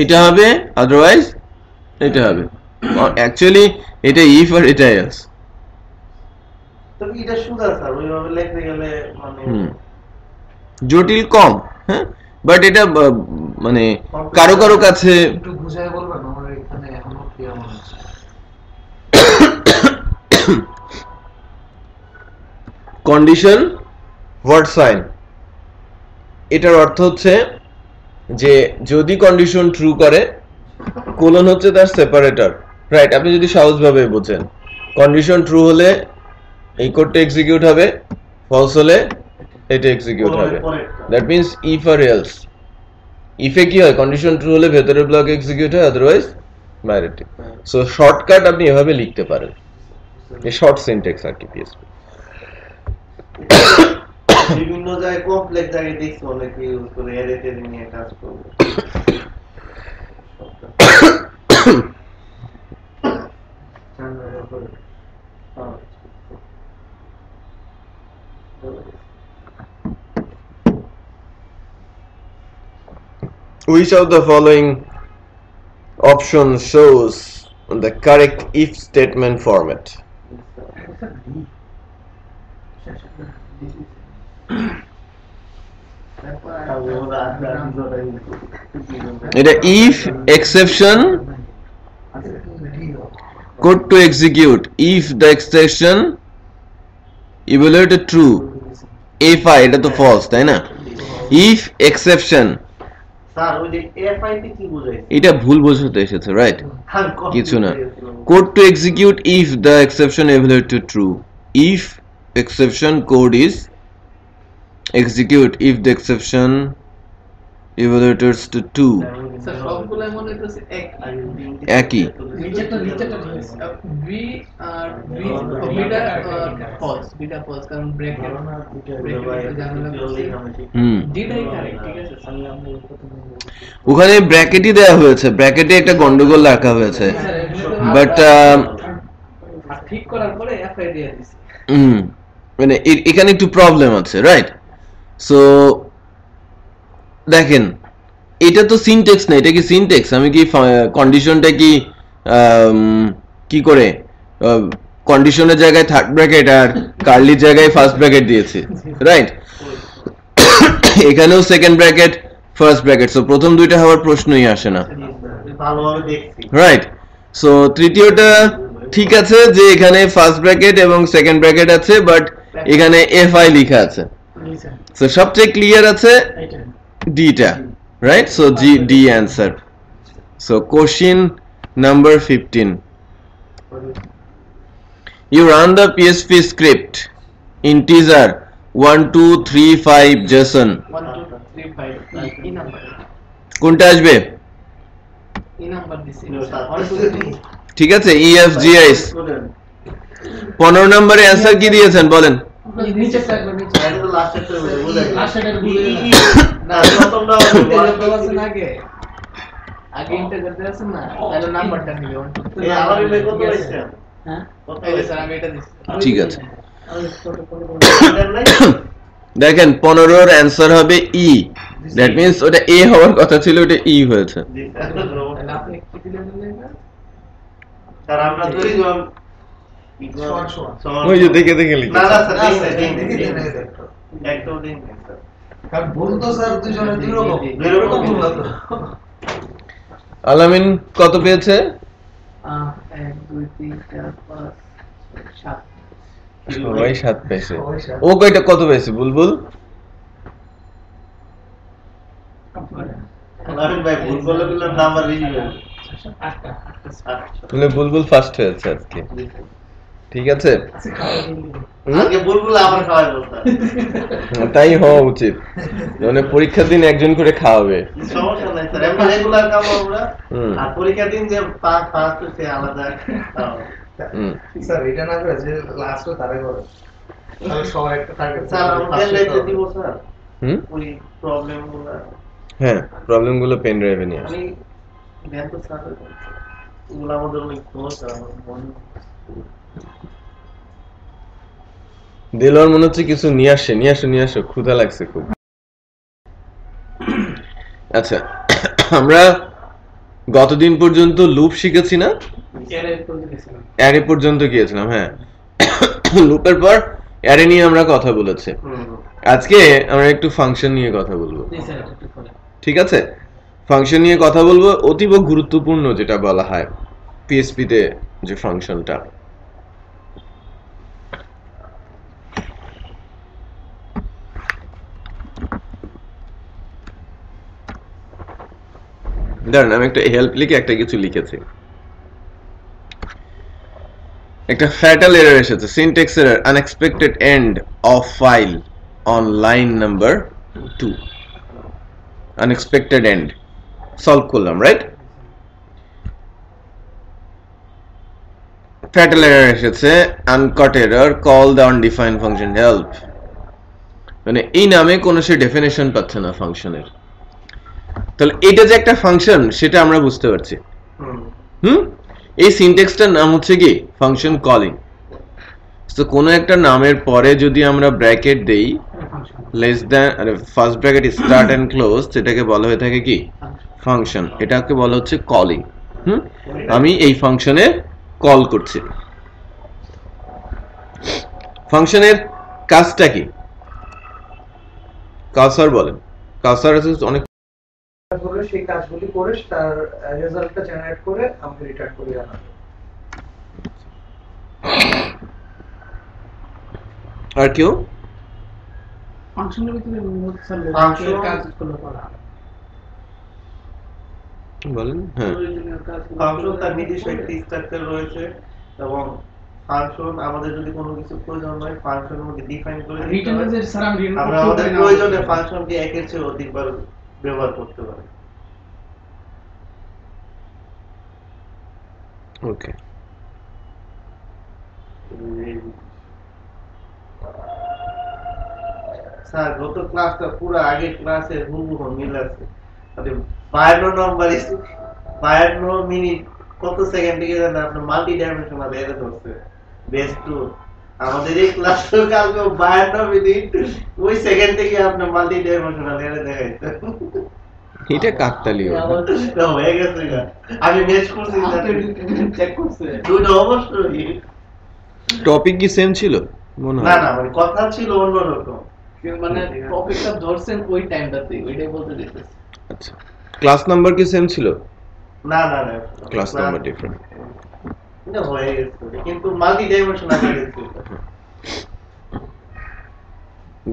এটা হবে, আদারওয়াইজ এটা হবে। অ্যাকচুয়ালি এটা ইফ আর এটা এলস। তবে এটা সুদা স্যার, ওইভাবে লিখতে গেলে মানে জটিল কম, হ্যাঁ, বাট এটা মানে কারো কারো কাছে একটু বুঝায় বলবেন, আমার এখানে এখনো ক্লিয়ার মনে হচ্ছে। কন্ডিশন হোয়াট সাইন, এটার অর্থ হচ্ছে যে যদি কন্ডিশন ট্রু করে, কোলন হচ্ছে তার সেপারেটর, রাইট? আপনি যদি সহজভাবে বোঝেন, কন্ডিশন ট্রু হলে এই কোডটা এক্সিকিউট হবে, ফলস হলে এটা এক্সিকিউট হবে। That means if or else. ইফে কি হয়, কন্ডিশন ট্রু হলে ভেতরের ব্লক এক্সিকিউট হয়, আদারওয়াইজ বাইরেটি। সো শর্টকাট আপনি এভাবে লিখতে পারেন, এই শর্ট সিনট্যাক্স আর কি পিএসপি। বিভিন্ন জায়গায় কমপ্লেক্স জায়গায় দেখছি অনেকে ইউজ করে এডিটর নিয়ে কাজ করে। Which of the following option shows the correct if statement format? এটা if exception code to execute if the exception evaluated true, if I এটা তো false, তাই না? if exception, স্যার ওই যে এফআই তে কি বুঝাইছে? এটা ভুল বোঝাতে এসেছে, রাইট? কিছু না, code to execute if the exception evaluated true, if exception code is execute if the exception evaluates to 2 sir সবগুলো মনে হচ্ছে একই। নিচেরটা বি আর বিটা ফলস, বিটা ফলস, কারণ ব্রেকেট ডিটাই কারেক্ট, ঠিক আছে স্যার? ওখানে ব্র্যাকেটই দেওয়া হয়েছে, ব্র্যাকেটে একটা গন্ডগোল রাখা হয়েছে, বাট ঠিক করার পরে এফআই দিয়ে দিছি, মানে এখানে একটু প্রবলেম আছে, রাইট? সো দেখেন, এটা তো সিনট্যাক্স না, এটা কি সিনট্যাক্স? আমি কি কন্ডিশনটা কি করে কন্ডিশনের জায়গায় থার্ড ব্র্যাকেট আর কার্লির জায়গায় ফার্স্ট ব্র্যাকেট দিয়েছি, রাইট? এখানেও second bracket first bracket, so প্রথম দুইটা হওয়ার প্রশ্নই আসে না, ভালোভাবে দেখছি, রাইট? সো তৃতীয়টা ঠিক আছে যে এখানে ফার্স্ট ব্র্যাকেট এবং সেকেন্ড ব্র্যাকেট আছে, বাট এখানে এফআই লেখা আছে, সো সবচেয়ে ক্লিয়ার আছে ডিটা, right? So D answer. So question number 15. You run the PHP script integer 1 2 3 5 JSON. 1 2 3 5 E number, কোনটা আসবে? ই নাম্বার দিছি, ঠিক আছে, EFGIS 15 নম্বরে অ্যানসার কি দিয়েছেন বলেন? নিচে থাকবে, নিচে এটা তো লাস্ট একটা লাস্ট এর না প্রথমটা আছে না আগে ইন্টারভিউতে আছেন না তাহলে নাম্বারটা নিবে এই আমার ভাই কত হইছে হ্যাঁ এই স্যার আমি এটা দিচ্ছি ঠিক আছে দেখেন 15 এর অ্যানসার হবে ই দ্যাট মিন্স ওটা এ হওয়ার কথা ছিল ওটা ই হয়েছে তাহলে আপনি কি দিলেন না স্যার আমরা ধরি যখন ওই যে দেখে দেখে লিখে না না স্যার দিন একদম দিন স্যার কারণ ভুল তো স্যার দুইজনের দুই রকম ভুল হতো আলামিন কত পেয়েছে 1 2 3 4 5 7 সবাই 7 পেয়েছে ও কয়টা কত পেয়েছে বুলবুল আলামিন ভাই ভুল বলে দিলাম নাম্বার রিজিভ তাহলে বুলবুল ফার্স্ট হয়েছে আজকে ঠিক আছে আগে বুলবুল আমার খাওয়াই বলতা তাই হওয়া উচিত মানে পরীক্ষার দিন একজন করে খাওয়াবে সমস্যা নাই স্যার আমরা রেগুলার কাম আমরা আর পরীক্ষার দিন যে ফার্স্ট হচ্ছে আলাদা স্যার এটা না করে যে লাস্ট তারে করে তাহলে সবার একটা টার্গেট স্যার আমরা লাইতে দিব স্যার ওই প্রবলেমগুলো হ্যাঁ প্রবলেমগুলো পেন ড্রাইভে নিয়ে আসো আমি জ্ঞান তো স্যার ওগুলো আমাদের অনেক সমস্যা আমার মনে দিলওয়ার মনে হচ্ছে কিছু নিয়ে আসো ক্ষুধা লাগছে খুব আচ্ছা আমরা গতদিন পর্যন্ত লুপ শিখেছি না অ্যারে পর্যন্ত গিয়েছিলাম হ্যাঁ লুপের পর অ্যারে নিয়ে আমরা কথা বলেছি আজকে আমরা একটু ফাংশন নিয়ে কথা বলবো ঠিক আছে ফাংশন নিয়ে কথা বলবো অতীব গুরুত্বপূর্ণ যেটা বলা হয় পিএইচপি তে যে ফাংশনটা দাঁড়ান আমি একটা হেল্প লিখে একটা কিছু লিখেছি একটা ফ্যাটাল এরর এসেছে syntax error unexpected end of file on line number 2 unexpected end solve করলাম রাইট ফ্যাটাল এরর এসেছে uncaught error call the undefined function help মানে এই নামে কোনো সে ডেফিনেশন পাচ্ছে না ফাংশনের তাহলে এটা যে একটা ফাংশন সেটা আমরা বুঝতে পারছি এই সিনট্যাক্সটার নাম হচ্ছে কি ফাংশন কলিং তো কোনো একটা নামের পরে যদি আমরা ব্র্যাকেট দেই লেস দ্যান আরে first bracket start end close এটাকে বলা হয়ে থাকে কি ফাংশন এটাকে বলা হচ্ছে কলিং আমি এই ফাংশনে কল করছি ফাংশনের কাজটা কি কাউসার বলেন কাউসার অনেক করে সেই কাজগুলি করে তার রেজাল্টটা জেনারেট করে আমাকে রিটার্ন করে জানাবে আর কেউ ফাংশনের ভিতরে ফাংশন কাজগুলো করা বলেন হ্যাঁ ফাংশন তার নিজস্ব একটি স্ট্রাকচার রয়েছে এবং ফাংশন আমাদের যদি কোনো কিছু প্রয়োজন হয় ফাংশনের মধ্যে ডিফাইন করে আমরা আমাদের প্রয়োজনে ফাংশনকে একের চেয়ে অধিকবার ব্যবহার করতে পারি ওকে স্যার গত ক্লাসটা পুরো আগের ক্লাসের হুবহু মিল আছে মানে 52 নম্বর 52 মিনিট কত সেকেন্ড থেকে জানেন আপনি মাল্টি ডাইমেনশনাল এরর হচ্ছে বেস 2 আমাদের এই ক্লাসটা কালকে 52 মিনিট ওই সেকেন্ড থেকে আপনি মাল্টি ডাইমেনশনাল এরর দেখাইছেন এটা কাকতালীয় না হয়ে গেছে না আমি ম্যাচ করছি চেক করছে দুটো অবশ্যই টপিক কি সেম ছিল মনে হয় না না মানে কথা ছিল অন্যরকম মানে টপিকটা ধরছেন ওই টাইমটাতে ওইটাই বলতে দিতেছি আচ্ছা ক্লাস নাম্বার কি সেম ছিল না না না ক্লাস নাম্বার ডিফারেন্ট এটা হয়ে গেছে কিন্তু মাল্টি ডাইমেনশনাল হয়ে গেছে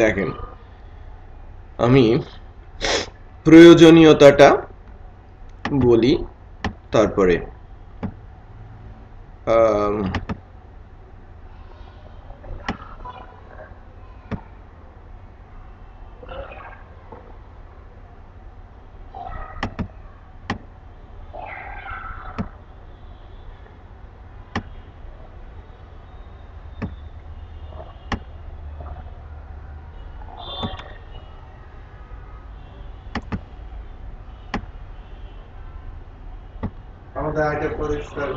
দেখেন আমি প্রয়োজনীয়তাটা বলি তারপরে মধ্যে আগে প্রতিষ্ঠার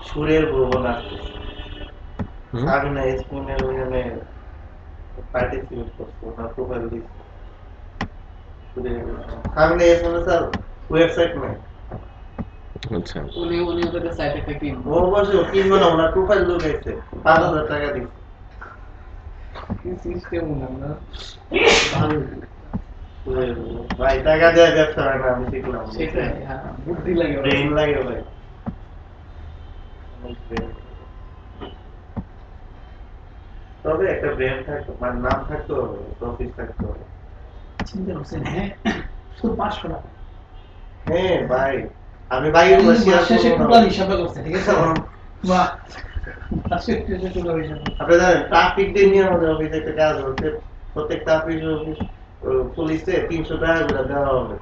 সুরের ভবন আসতেছে আমি না স্কুলের ওখানে পার্টিসিপেট করবো না প্রোফাইল দিচ্ছি আমি না স্কুলে স্যার ওয়েবসাইট নাই আচ্ছা উনি ওদের সাইট একটা কিনবো ও বসে কিনবো না ওনার প্রোফাইল ঢুকাইছে 5,000 টাকা দিচ্ছে কি সিস্টেম না ভাই টাকা দেওয়া ব্যবসা হয় না আমি শিখলাম সেটাই বুদ্ধি লাগে ব্রেন লাগে ভাই তবে একটা ব্রেন থাকতো মানে নাম থাকতো প্রফিট থাকতো চিন্তা করছেন হ্যাঁ শুধু 500 টাকা হ্যাঁ ভাই আমি বাইরে বসে শেষে টোটাল হিসাব করছে ঠিক আছে বাহ আপনি জানেন ট্রাফিক দিয়ে নিয়ে আমাদের অফিসে একটা কাজ হচ্ছে প্রত্যেক ট্রাফিক অফিস পুলিশে 300 টাকা করে দেওয়া হবে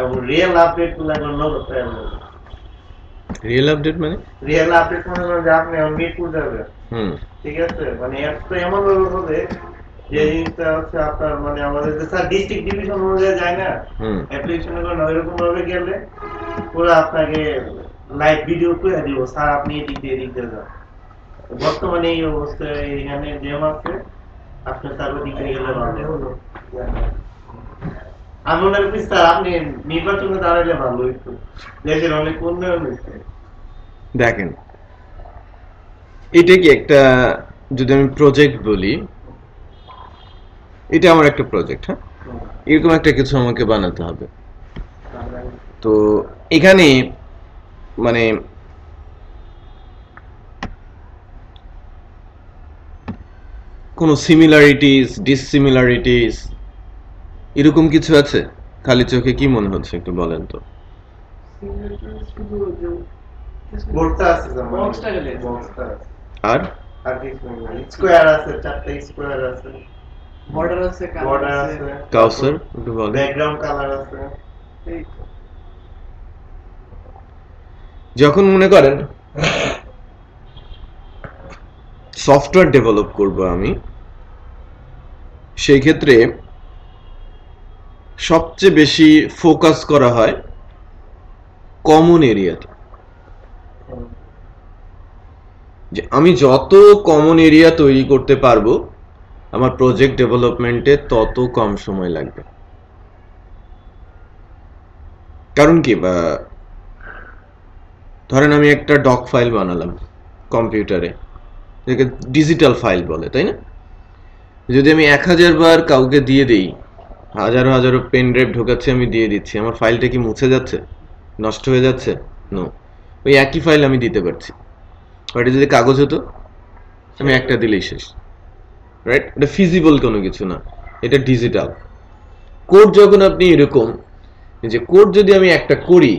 এবং রিয়েল আপডেট গুলো এখন 90 টাকা হবে রিয়েল আপডেট মানে রিয়েল আপডেট মানে যে আপনি মিরপুর যাবেন ঠিক আছে মানে একটা এমন হবে যে জিনিসটা হচ্ছে আপনার মানে আমাদের যে স্যার ডিস্ট্রিক্ট ডিভিশন অনুযায়ী যায় না অ্যাপ্লিকেশন করে ওইরকম ভাবে গেলে পুরো আপনাকে লাইভ ভিডিও করে দিব স্যার আপনি এদিক দিয়ে যান বর্তমানে এই অবস্থায় এখানে জ্যাম আছে আপনি তার ওদিক দিয়ে গেলে ভালো আমি মনে করি স্যার আপনি নির্বাচনে দাঁড়াইলে ভালো একটু দেশের অনেক উন্নয়ন হয়েছে দেখেন এটা কি একটা যদি আমি প্রজেক্ট বলি এটা আমার একটা প্রজেক্ট হ্যাঁ এরকম একটা কিছু আমাকে বানাতে হবে তো এখানে মানে কোনো সিমিলারিটিস ডিসসিমিলারিটিস এরকম কিছু আছে খালি চোখে কি মনে হচ্ছে একটু বলেন তো বলতে আছে বক্সটা গেলে আর স্কয়ার আছে চারটা স্কয়ার আছে বর্ডার আছে বর্ডার আছে কাউসার একটু বলেন ব্যাকগ্রাউন্ড কালার আছে এই যখন মনে করেন সফটওয়্যার ডেভেলপ করব আমি সেই ক্ষেত্রে সবচেয়ে বেশি ফোকাস করা হয় কমন এরিয়াতে যে আমি যত কমন এরিয়া তৈরি করতে পারবো আমার প্রজেক্ট ডেভেলপমেন্টে তত কম সময় লাগবে কারণ কি ধরেন আমি একটা ডক ফাইল বানালাম কম্পিউটারে যেটাকে ডিজিটাল ফাইল বলে তাই না যদি আমি 1000 বার কাউকে দিয়ে দেই হাজারো হাজারো পেন ড্রাইভ ঢোকাচ্ছি আমি দিয়ে দিচ্ছি আমার ফাইলটা কি মুছে যাচ্ছে নষ্ট হয়ে যাচ্ছে নো ওই একই ফাইল আমি দিতে পারছি ওটা যদি কাগজ হতো আমি একটা দিলেই শেষ রাইট এটা ফিজিবল কোনো কিছু না এটা ডিজিটাল কোড যখন আপনি এরকম যে কোড যদি আমি একটা করি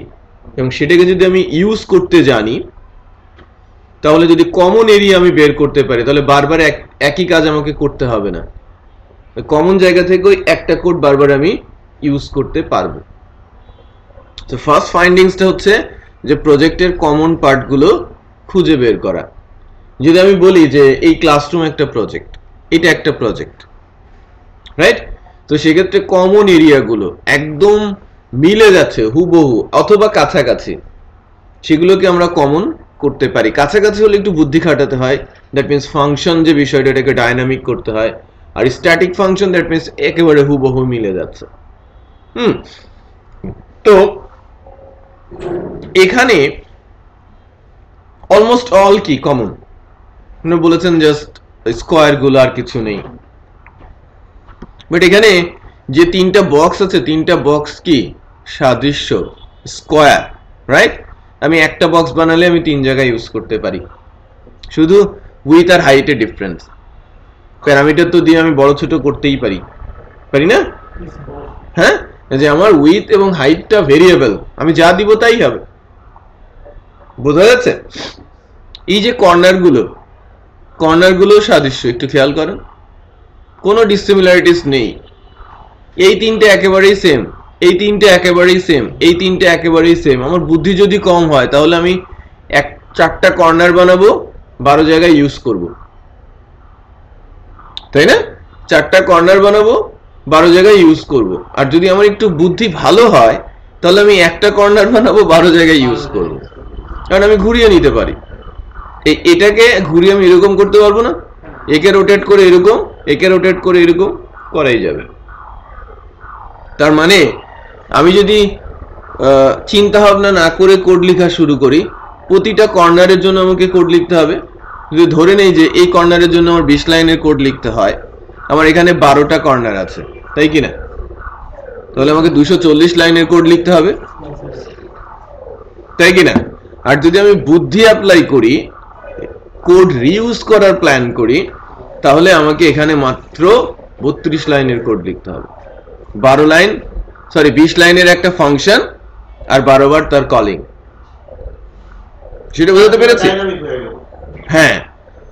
এবং সেটাকে যদি আমি ইউজ করতে জানি তাহলে যদি কমন এরিয়া আমি বের করতে পারি তাহলে বারবার একই কাজ আমাকে করতে হবে না কমন জায়গা থেকে ওই একটা কোড বারবার আমি ইউজ করতে পারবো তো ফার্স্ট ফাইন্ডিংসটা হচ্ছে যে প্রজেক্টের কমন পার্টগুলো খুঁজে বের করা যদি আমি বলি যে এই ক্লাসরুম একটা প্রজেক্ট এটা একটা প্রজেক্ট রাইট তো সেক্ষেত্রে কমন এরিয়াগুলো একদম মিলে যাচ্ছে হুবহু অথবা কাছাকাছি সেগুলোকে আমরা কমন করতে পারি কাছাকাছি হলে একটু বুদ্ধি খাটাতে হয় দ্যাট মিনস ফাংশন যে বিষয়টা এটাকে ডাইনামিক করতে হয় আর স্ট্যাটিক ফাংশন দ্যাট মিনস একেবারে হুবহু মিলে যাচ্ছে তো এখানে অলমোস্ট অল কি কমন আপনি বলেছেন জাস্ট স্কয়ার গুলো আর কিছু নেই বাট এখানে যে তিনটা বক্স আছে তিনটা বক্স কি সাদৃশ্য স্কয়ার রাইট আমি একটা বক্স বানালে আমি তিন জায়গায় ইউজ করতে পারি শুধু উইথ আর হাইটের ডিফারেন্স প্যারামিটার তো দিয়ে আমি বড় ছোট করতেই পারি না হ্যাঁ যে আমার উইথ এবং হাইটটা ভেরিয়েবল আমি যা দিব তাই হবে বোঝা যাচ্ছে এই যে কর্নারগুলো সাদৃশ্য একটু খেয়াল করেন কোনো ডিসিমিলারিটিস নেই এই তিনটে একেবারেই সেম এই তিনটে একেবারেই সেম এই তিনটে একেবারেই সেম আমার বুদ্ধি যদি কম হয় তাহলে আমি চারটা কর্নার বানাবো 12 জায়গায় ইউজ করব তাই না চারটা কর্নার বানাবো 12 জায়গায় ইউজ করব আর যদি আমার একটু বুদ্ধি ভালো হয় তাহলে আমি একটা কর্নার বানাবো 12 জায়গায় ইউজ করব কারণ আমি ঘুরিয়ে নিতে পারি। এটাকে ঘুরিয়ে আমি এরকম করতে পারবো না, একে রোটেট করে এরকম, একে রোটেট করে এরকম করাই যাবে। তার মানে আমি যদি চিন্তা ভাবনা না করে কোড লেখা শুরু করি, প্রতিটা কর্নারের জন্য আমাকে কোড লিখতে হবে। যদি ধরে নেই যে এই কর্নারের জন্য আমার 20 লাইনের কোড লিখতে হয়, আমার এখানে 12টা কর্নার আছে, তাই কি না? তাহলে আমাকে 240 লাইনের কোড লিখতে হবে, তাই কি না? আর যদি আমি বুদ্ধি অ্যাপ্লাই করি, কোড রিইউজ করার প্ল্যান করি, তাহলে আমাকে এখানে মাত্র 32 লাইনের কোড লিখতে হবে। 20 লাইনের একটা ফাংশন আর 12 বার তার কলিং। সেটা বুঝতে পেরেছি? হ্যাঁ,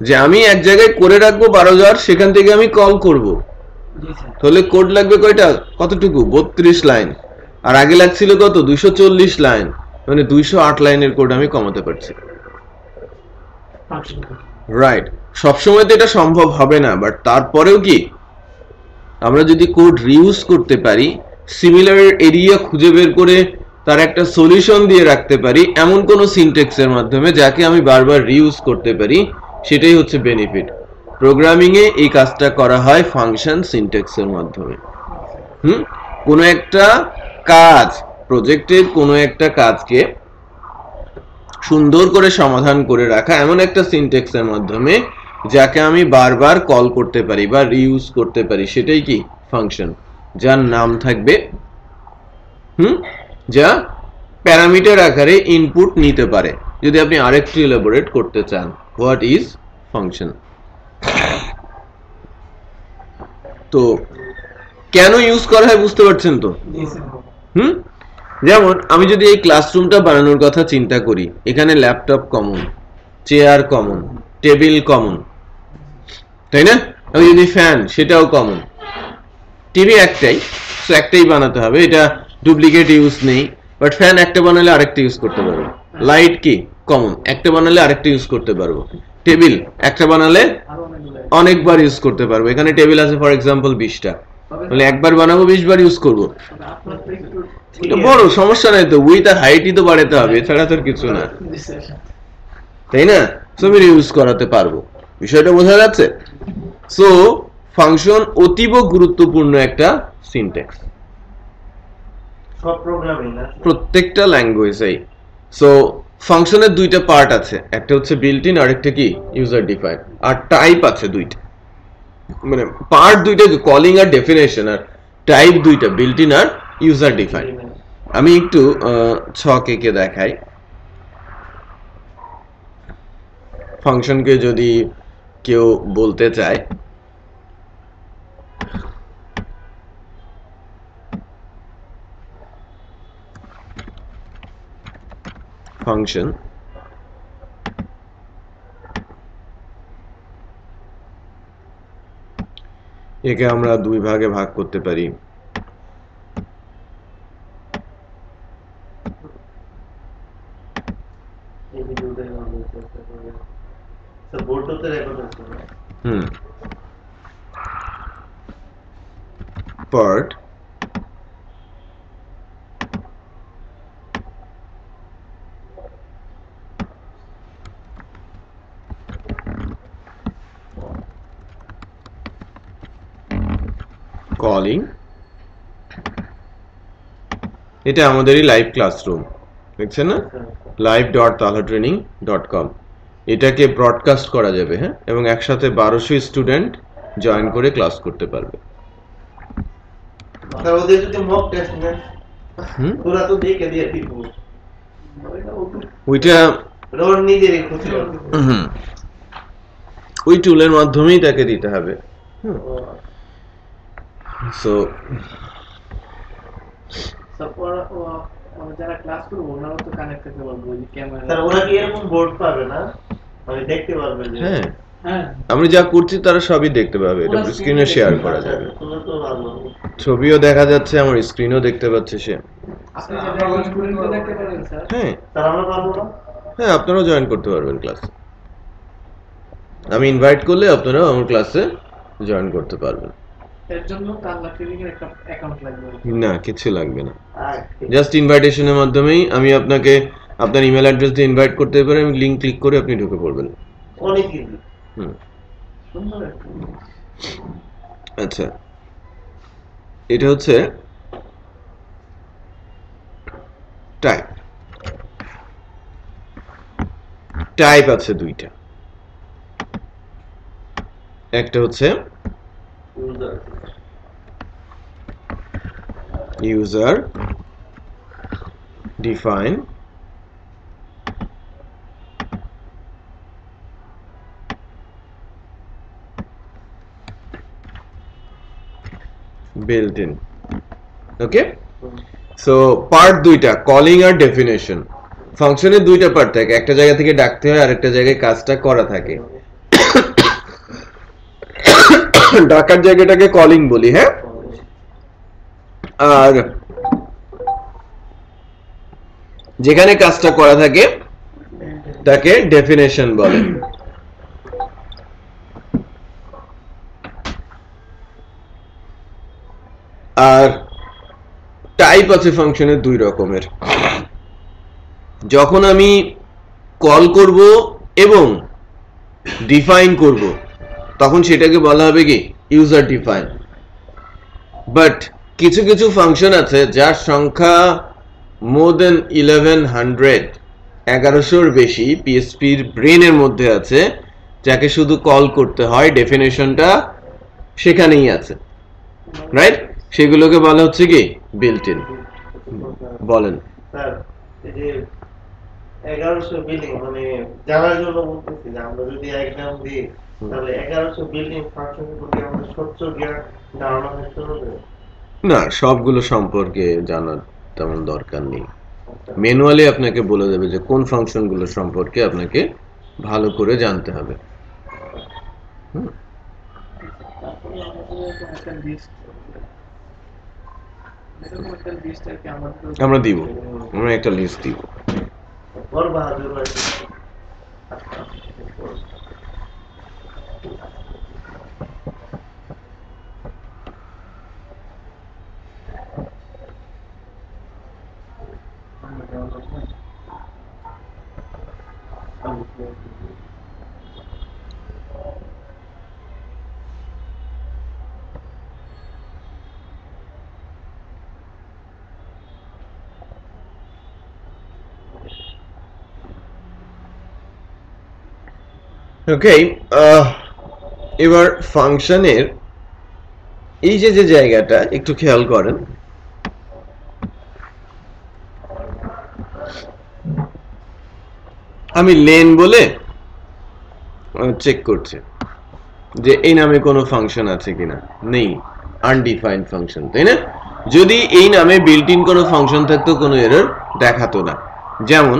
যে আমি এক জায়গায় করে রাখবো 12,000, সেখান থেকে আমি কল করব। তাহলে কোড লাগবে কয়টা, কতটুকু? 32 লাইন। আর আগে লাগছিল কত? 240 লাইন, মানে 208 লাইনের কোড আমি কমাতে পারছি। রাইট। সবসময় তো এটা সম্ভব হবে না, বাট তারপরেও কি আমরা যদি কোড রিইউজ করতে পারি, সিমিলার এরিয়া খুঁজে বের করে তার একটা সলিউশন দিয়ে রাখতে পারি এমন কোন সিনট্যাক্সের মাধ্যমে যাকে আমি বারবার রিইউজ করতে পারি, সেটাই হচ্ছে বেনিফিট। প্রোগ্রামিং এ এই কাজটা করা হয় ফাংশন সিনট্যাক্সের মাধ্যমে। কোনো একটা কাজ, প্রজেক্টের কোনো একটা কাজকে সুন্দর করে সমাধান করে রাখা এমন একটা সিনট্যাক্সের মাধ্যমে যাকে আমি বারবার কল করতে পারি বা রিইউজ করতে পারি, সেটাই কি ফাংশন, যার নাম থাকবে যা প্যারামিটার আকারে ইনপুট নিতে পারে। যদি আপনি আরেকটু এলাবোরেট করতে চান, হোয়াট ইজ ফাংশন। তো কেন ইউজ করা হয় বুঝতে পারছেন তো? যেমন আমি যদি এই ক্লাসরুমটা বানানোর কথা চিন্তা করি, এখানে laptop common, chair common, table common, তাই না? আমি যদি ফ্যান, সেটাও কমন, টিভি একটাই, তো একটাই বানাতে হবে, এটা ডুপ্লিকেট ইউজ নেই। বাট ফ্যান একটা বানালে আরেকটা ইউজ করতে পারবো, লাইট কি কমন, একটা বানালে আরেকটা ইউজ করতে পারবো, টেবিল একটা বানালে অনেকবার ইউজ করতে পারবো। এখানে টেবিল আছে ফর এক্সাম্পল 20টা, তাহলে একবার বানাবো 20 বার ইউজ করবো, বড় সমস্যা নাই তো, উইথ আর হাইটই তো বাড়াতে হবে, এছাড়া তো কিছু না, তাই না? সব ইউজ করাতে পারবো, বিষয়টা বোঝা যাচ্ছে? সো ফাংশন অতীব গুরুত্বপূর্ণ একটা সিনট্যাক্স সব প্রোগ্রামিং না, প্রত্যেকটা ল্যাঙ্গুয়েজেই। সো ফাংশনের দুইটা পার্ট আছে, একটা হচ্ছে বিল্ট ইন আর একটা কি ইউজার ডিফাইন, আর টাইপ আছে দুইটা, মানে পার্ট দুইটা, কলিং আর ডেফিনেশন, আর টাইপ দুইটা, বিল্ট ইন আর ইউজার ডিফাইন। আমি একটু ছক এঁকে দেখাই। ফাংশনকে যদি কেউ বলতে চায়, ফাংশন একে আমরা দুই ভাগে ভাগ করতে পারি। পার্ট কলিং, এটা আমাদেরই লাইভ ক্লাসরুম, দেখছেন না, live.talhatraining.com। এটাকে ব্রডকাস্ট করা যাবে, হ্যাঁ, এবং একসাথে 1200 স্টুডেন্ট জয়েন করে ক্লাস করতে পারবে। ওদের যদি মক টেস্ট নেন, ওরা তো দেখে দিয়ে দিব, ওইটা ওর নিজেরই খুশি হবে, ওই টুলের মাধ্যমেই তাকে দিতে হবে। সো যারা ক্লাস করবো ওনারা তো কানেক্ট করতে পারবো, ওই ক্যামেরা, স্যার ওরা কি এরকম বোর্ড পাবে না, মানে দেখতে পারবে যে হ্যাঁ আমি যা করছি তারা সবই দেখতে পাবে, এটা স্ক্রিনে শেয়ার করা যাবে, ছবিও দেখা যাচ্ছে, আমার স্ক্রিনও দেখতে পাচ্ছে সে। আপনি যারা স্টুডেন্টকে দেখতে পারবেন স্যার, হ্যাঁ স্যার আমরা পারবো না, হ্যাঁ আপনারাও জয়েন করতে পারবেন ক্লাসে, আমি ইনভাইট করলে আপনারাও আমার ক্লাসে জয়েন করতে পারবেন। এর জন্য তাহলে ট্রেনিং এর একটা অ্যাকাউন্ট লাগবে না, কিছু লাগবে না, জাস্ট ইনভাইটেশনের মাধ্যমেই আমি আপনাকে আপনার ইমেল অ্যাড্রেস দিয়ে ইনভাইট করতে পারেন, লিংক ক্লিক করে আপনি ঢুকে পড়বেন। অনেক ইজি। আচ্ছা, এটা হচ্ছে টাইপ। টাইপ আছে দুইটা, একটা হচ্ছে user define, built in. Okay, so part দুইটা, কলিং আর ডেফিনেশন। ফাংশনের দুইটা পার্ট থাকে, একটা জায়গা থেকে ডাকতে হয় আর একটা জায়গায় কাজটা করা থাকে। ডাকার জায়গাটাকে কলিং বলি, হ্যাঁ, আর যেখানে কাজটা করা থাকে তাকে ডেফিনেশন বলে। আর টাইপ আছে ফাংশনের দুই রকমের। যখন আমি কল করব এবং ডিফাইন করব তখন সেটাকে বলা হবে কি ইউজার ডিফাইন। বাট কিছু কিছু ফাংশন আছে যার সংখ্যা মোর দেন 1100 বেশি পিএসপির ব্রেনের মধ্যে আছে, যাকে শুধু কল করতে হয়, ডেফিনেশনটা সেখানেই আছে, রাইট? সেগুলোকে বলা হচ্ছে কি বিল্ট ইন। বলেন স্যার, এই যে 1100 বিল্ডিং মানে জানার জন্য বলতেছি যে আমরা যদি এক্সাম দিই তাহলে 1100 বিল্ডিং ফাংশনের প্রতি আমাদের স্বচ্ছ জ্ঞান ধারণা থাকতে হবে? না, সবগুলো সম্পর্কে জানার তেমন দরকার নেই। ম্যানুয়ালি আপনাকে বলে দেবে যে কোন ফাংশনগুলো সম্পর্কে আপনাকে ভালো করে জানতে হবে। আমরা দিব, আমরা একটা লিস্ট দিব। বড় বাহাদুর ভাই। ওকে, এবার ফাংশনের এই যে যে জায়গাটা একটু খেয়াল করেন। আমি লেন বলে চেক করছি যে এই নামে কোনো ফাংশন আছে কিনা, নেই, আনডিফাইন্ড ফাংশন, তাই না? যদি এই নামে বিল্ট ইন কোনো ফাংশন থাকতো কোনো এরর দেখাতো না। যেমন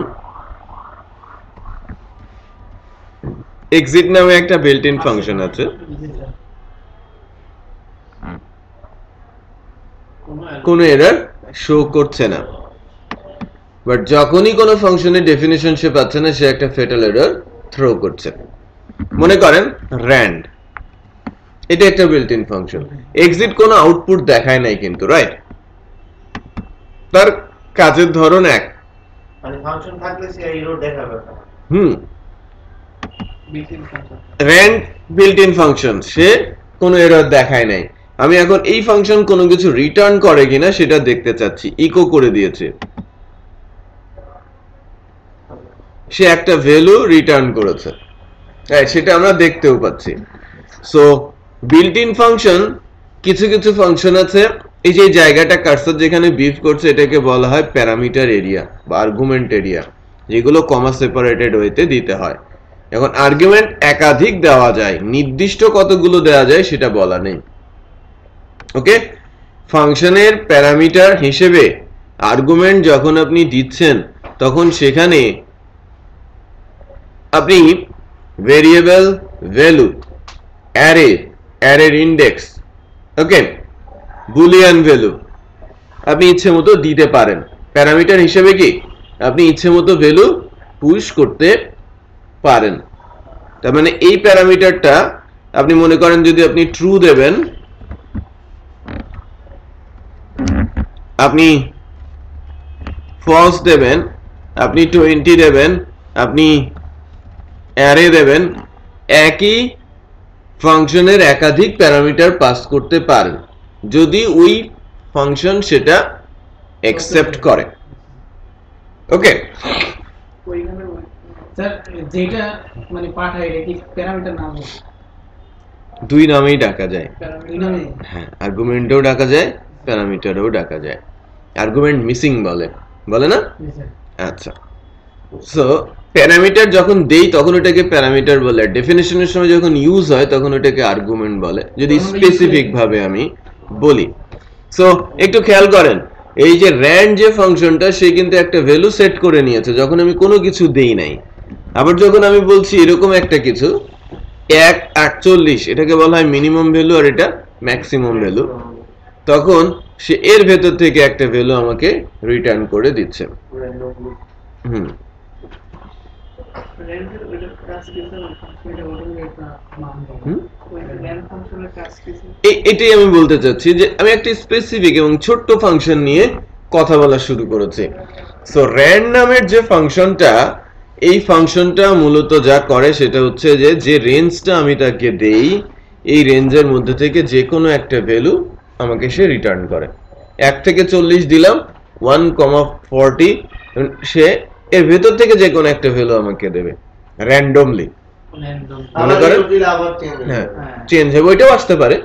এক্সিট নামে একটা বিল্ট ইন ফাংশন আছে, কোনো এরর শো করছে না, বাট যখনই কোনো ফাংশনের ডেফিনিশন সে পাচ্ছে না সে একটা ফেটাল এরর থ্রো করছে। মনে করেন র্যান্ড, এটা একটা বিল্ট ইন ফাংশন। এক্সিট কোনো আউটপুট দেখায় নাই কিন্তু, রাইট? তার কাজের ধরন এক, মানে ফাংশন থাকলে সে এরর দেখাবে না। র্যান্ড বিল্ট ইন ফাংশন, সে কোনো এরর দেখায় নাই। আমি এখন এই ফাংশন কোনো কিছু রিটার্ন করে কিনা সেটা দেখতে চাচ্ছি, ইকো করে দিয়েছে, সে একটা ভ্যালু রিটার্ন করেছে, সেটা আমরা দেখতেও পাচ্ছি। সো বিল্ট ইন ফাংশন, কিছু কিছু ফাংশন আছে, এই যে জায়গাটা কার্সর যেখানে বিফ করছে এটাকে বলা হয় প্যারামিটার এরিয়া বা আর্গুমেন্ট এরিয়া, যেগুলো কমা সেপারেটেড ওয়েতে দিতে হয়। এখন আর্গুমেন্ট একাধিক দেওয়া যায়, নির্দিষ্ট কতগুলো দেওয়া যায় সেটা বলা নেই। ওকে, ফাংশনের প্যারামিটার হিসেবে আর্গুমেন্ট যখন আপনি দিচ্ছেন তখন সেখানে আপনি ভেরিয়েবল, ভ্যালু, অ্যারে, অ্যারের ইন্ডেক্স, ওকে, বুলিয়ান ভ্যালু আপনি ইচ্ছে মতো দিতে পারেন। প্যারামিটার হিসেবে কি আপনি ইচ্ছে মতো ভ্যালু পুশ করতে পারেন। তার মানে এই প্যারামিটারটা আপনি মনে করেন যদি আপনি ট্রু দেবেন, আপনি ফলস দেবেন, আপনি 20 দেবেন, আপনি অ্যারে দেবেন, একই ফাংশনের একাধিক প্যারামিটার পাস করতে পারেন যদি ওই ফাংশন সেটা অ্যাকসেপ্ট করে। ওকে স্যার যেটা মানে পাঠায় এটা কি প্যারামিটার নাম হবে? দুই নামেই ডাকা যায়। দুই নামে? হ্যাঁ, আর্গুমেন্টও ডাকা যায়, প্যারামিটারও ডাকা যায়। আর্গুমেন্ট মিসিং বলে, বলে না? জি স্যার। আচ্ছা, সো প্যারামিটার যখন দেই তখন এটাকে প্যারামিটার বলে, ডেফিনিশনের সময় যখন ইউজ হয় তখন এটাকে আর্গুমেন্ট বলে, যদি স্পেসিফিক ভাবে আমি বলি। সো একটু খেয়াল করেন, এই যে র্যান্ড যে ফাংশনটা সে কিন্তু একটা ভ্যালু সেট করে নিয়েছে যখন আমি কোনো কিছু দেই নাই। আবার যখন আমি বলছি এরকম একটা কিছু 1:48 এটাকে বলা হয় মিনিমাম ভ্যালু আর এটা ম্যাক্সিমাম ভ্যালু, তখন সে এর ভেতর থেকে একটা ভ্যালু আমাকে রিটার্ন করে দিচ্ছে। হুম, এটাই আমি বলতে চাচ্ছি যে আমি একটা স্পেসিফিক এবং ছোট্ট ফাংশন নিয়ে কথা বলা শুরু করেছি। সো র্যান্ড নামের যে ফাংশনটা, এই ফাংশনটা মূলত যা করে সেটা হচ্ছে যে রেঞ্জটা আমি তাকে দেই এই রেঞ্জের মধ্যে থেকে যে কোনো একটা ভ্যালু আমাকে সে রিটার্ন করে। 1 থেকে 40 দিলাম, 1,40, সে এর ভেতর থেকে যে কোনো একটা ভ্যালু আমাকে দেবে র্যান্ডমলি। মনে করেন হ্যাঁ চেঞ্জ হবে, ওইটাও আসতে পারে,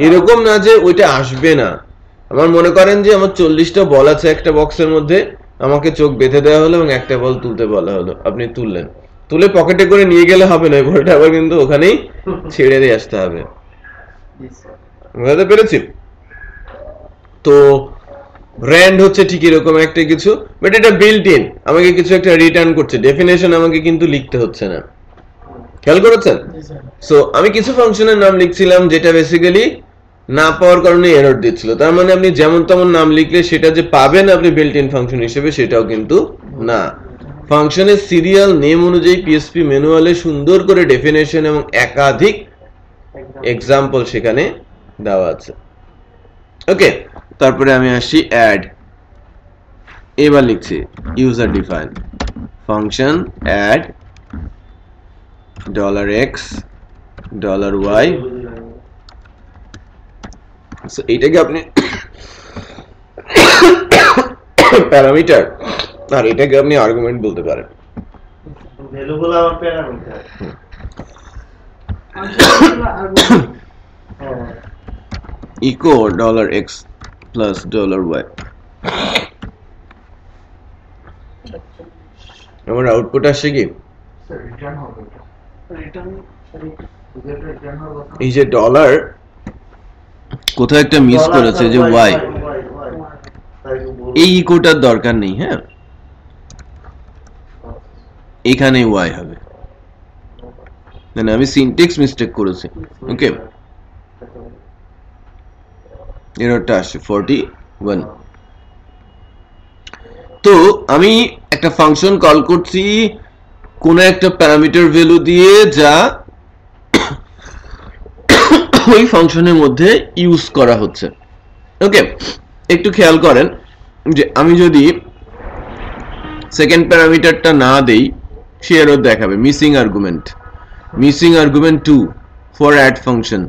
এরকম না যে ওইটা আসবে না। আমার মনে করেন যে আমার 40টা বল আছে একটা বক্সের মধ্যে, আমাকে চোখ বেঁধে দেওয়া হলো এবং একটা বল তুলতে বলা হলো, আপনি তুললেন, তুলে পকেটে করে নিয়ে গেলে হবে না, বলটা আবার কিন্তু ওখানেই ছেড়ে দিয়ে আসতে হবে। বুঝতে পেরেছি? তো র্যান্ড হচ্ছে ঠিক এরকম একটা কিছু, বাট এটা বিল্ট ইন, আমাকে কিছু একটা রিটার্ন করছে, ডেফিনেশন আমাকে কিন্তু লিখতে হচ্ছে না। খেয়াল করেছেন? সো আমি কিছু ফাংশনের নাম লিখছিলাম যেটা বেসিক্যালি না পাওয়ার কারণে এরর দিচ্ছিল, তার মানে আপনি যেমন তেমন নাম লিখলে সেটা যে পাবেন আপনি বিল্ট ইন ফাংশন হিসেবে সেটাও কিন্তু না। ফাংশনের সিরিয়াল নেম অনুযায়ী পিএসপি ম্যানুয়ালে সুন্দর করে ডেফিনেশন এবং একাধিক এক্সাম্পল সেখানে দেওয়া আছে। ওকে, তারপরে আমি আসি অ্যাড, এবার লিখছি user define function add $x $y। So এইটাকে আপনি প্যারামিটার আর এটাকে আপনি আর্গুমেন্ট বলতে পারেন। ভ্যালুগুলো আমার parameter. Echo $x plus $y। আমার আউটপুট আসছে কি? এই যে ডলার কোথাও একটা মিস করেছে যে y, এই ইকোটার দরকার নেই। হ্যাঁ, এখানে y হবে, মানে আমি সিনট্যাক্স মিস্টেক করেছি। ওকে, এররটা আসছে 41। তো আমি একটা ফাংশন কল করছি কোন একটা প্যারামিটার ভ্যালু দিয়ে যা ওই ফাংশনের মধ্যে ইউজ করা হচ্ছে। ওকে, একটু খেয়াল করেন যে আমি যদি সেকেন্ড প্যারামিটারটা না দেই সে এরর দেখাবে missing argument 2 for add function.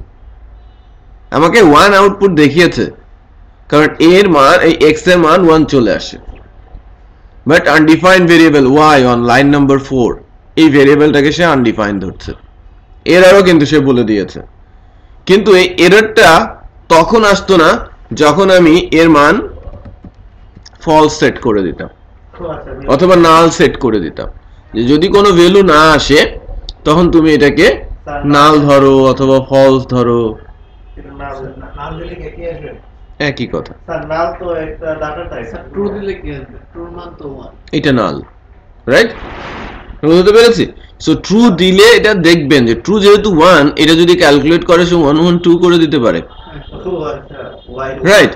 আমাকে 1 আউটপুট দেখিয়েছে কারণ এর মান এই x এর মান 1 চলে আসে, but undefined variable y on line number 4 এই ভেরিয়েবলটাকে সে আনডিফাইন্ড ধরছে। এররও কিন্তু সে বলে দিয়েছে, কিন্তু এই এররটা তখন আসতো না যখন আমি এর মান ফলস সেট করে দিতাম অথবা নাল সেট করে দিতাম। যে যদি কোনো ভ্যালু না আসে তখন তুমি এটাকে নাল ধরো অথবা ফলস ধরো, একই কথা। এটা নাল, রাইট? বুঝতে পেরেছি? সো ট্রু দিলে এটা দেখবেন যে ট্রু যেহেতু 1, এটা যদি ক্যালকুলেট করে সে 1 1 2 করে দিতে পারে, রাইট?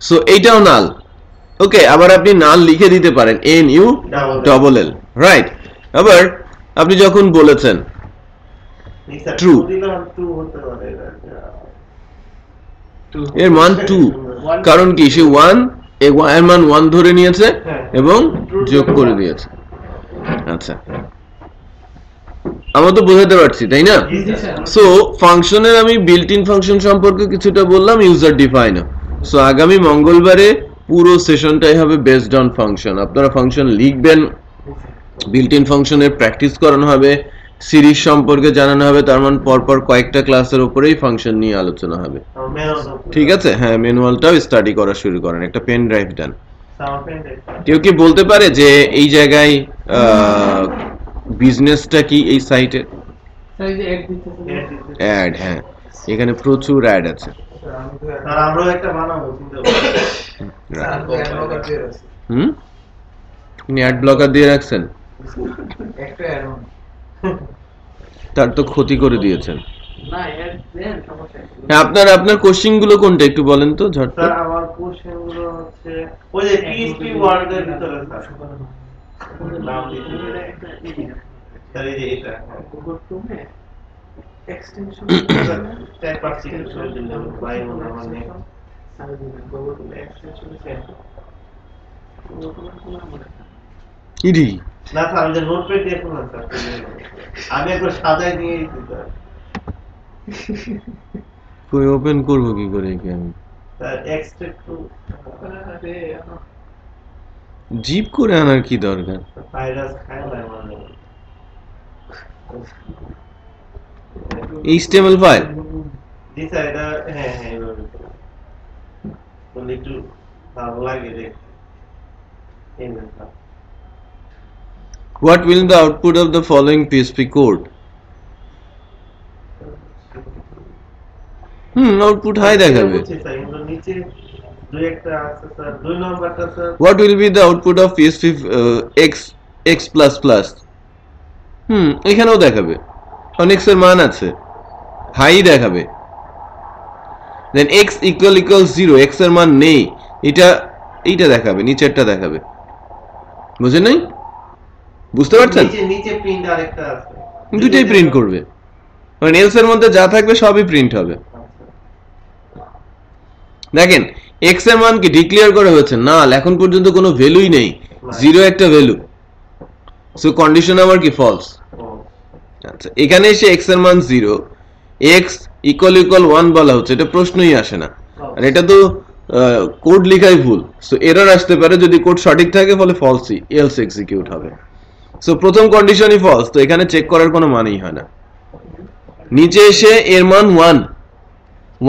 সো এইটাও নাল। ওকে, আবার আপনি নাল লিখে দিতে পারেন NULL, রাইট? আবার আপনি যখন বলেছেন ট্রু, এর মান 2, কারণ কি সে 1 এর মান 1 ধরে নিয়েছে এবং যোগ করে দিয়েছে। আচ্ছা, আমরা তো বোঝাতে পারছি তাই না? সো ফাংশনের আমি বিল্ট ইন ফাংশন সম্পর্কে কিছুটা বললাম, ইউজার ডিফাইন। সো আগামী মঙ্গলবারে পুরো সেশনটাই হবে বেসড অন ফাংশন। আপনারা ফাংশন লিখবেন, বিল্ট ইন ফাংশনের প্র্যাকটিস করানো হবে, সিরিজ সম্পর্কে জানানো হবে, তার মানে পরপর কয়েকটা ক্লাসের উপরেই ফাংশন নিয়ে আলোচনা হবে। ঠিক আছে? হ্যাঁ, ম্যানুয়ালটাও স্টাডি করা শুরু করেন, একটা পেন ড্রাইভ দেন। কেউ কি বলতে পারে যে এই জায়গায় বিজনেসটা কি এই সাইটে? অ্যাড, হ্যাঁ, এখানে প্রচুর অ্যাড আছে। আর আমরাও একটা বানাবো কিন্তু আপনি অ্যাড ব্লকার দিয়ে রাখছেন, একটা অ্যাড অন তার তো ক্ষতি করে দিয়েছেন। না অ্যাড দেন সমস্যা নেই। হ্যাঁ, আপনার কোশ্চেন গুলো কোনটা একটু বলেন তো ঝটপট। স্যার আমার কোশ্চেন গুলো হচ্ছে ওই যে পিএইচপি ওয়ার্ডের ভিতরে স্যার নাম দিতে স্যার এই যে এটা গুগল ক্রোমে এক্সটেনশন টাইপ পার্টিকুলার দিলাম বাই মনে মানে স্যার গুগল ক্রোমে এক্সটেনশন সেট ইডি না স্যার আমাদের নোটপ্যাড দিয়ে করুন স্যার, আমি একবার সাজাই দিয়ে দিতে স্যার। কই ওপেন করব কি করে কি আমি স্যার এক্সট্রাক্ট টু আরে জিপ করে আনার কি দরকার? ভাইরাস খায় না মানে HTML ফাইল। জি স্যার এটা হ্যাঁ হ্যাঁ এইভাবে বলি একটু ভালো লাগে দেখতে। এই না What will the output of the following PHP code? Output hi দেখাবে। স্যার এগুলো নিচে দুই একটা আছে স্যার, দুই নম্বরটা sir What will be the output of PHP x++? এখানেও দেখাবে, কারণ x এর মান আছে, হাই দেখাবে। দেন x = 0, x এর মান নেই, এইটা দেখাবে, নিচেরটা দেখাবে। বুঝেন নাই? বুঝতে পারছেন? নিচে প্রিন্ট আরেকটা আছে, দুইটাই প্রিন্ট করবে, কারণ এলস এর মধ্যে যা থাকবে সবই প্রিন্ট হবে। দেখেন x এর মান কি ডিক্লেয়ার করা হয়েছে? না, এখন পর্যন্ত কোনো ভ্যালুই নেই, 0 একটা ভ্যালু। সো কন্ডিশন আমার কি ফলস। আচ্ছা, এখানে এসে x এর মান 0, x = 1 বলা হচ্ছে, এটা প্রশ্নই আসে না। আর এটা তো কোড লেখাই ভুল, সো এরর আসতে পারে। যদি কোড সঠিক থাকে ফলে ফলসই, এলস এক্সিকিউট হবে। সো প্রথম কন্ডিশনই ফলস, তো এখানে চেক করার কোনো মানেই হয় না। নিচে এসে এর মান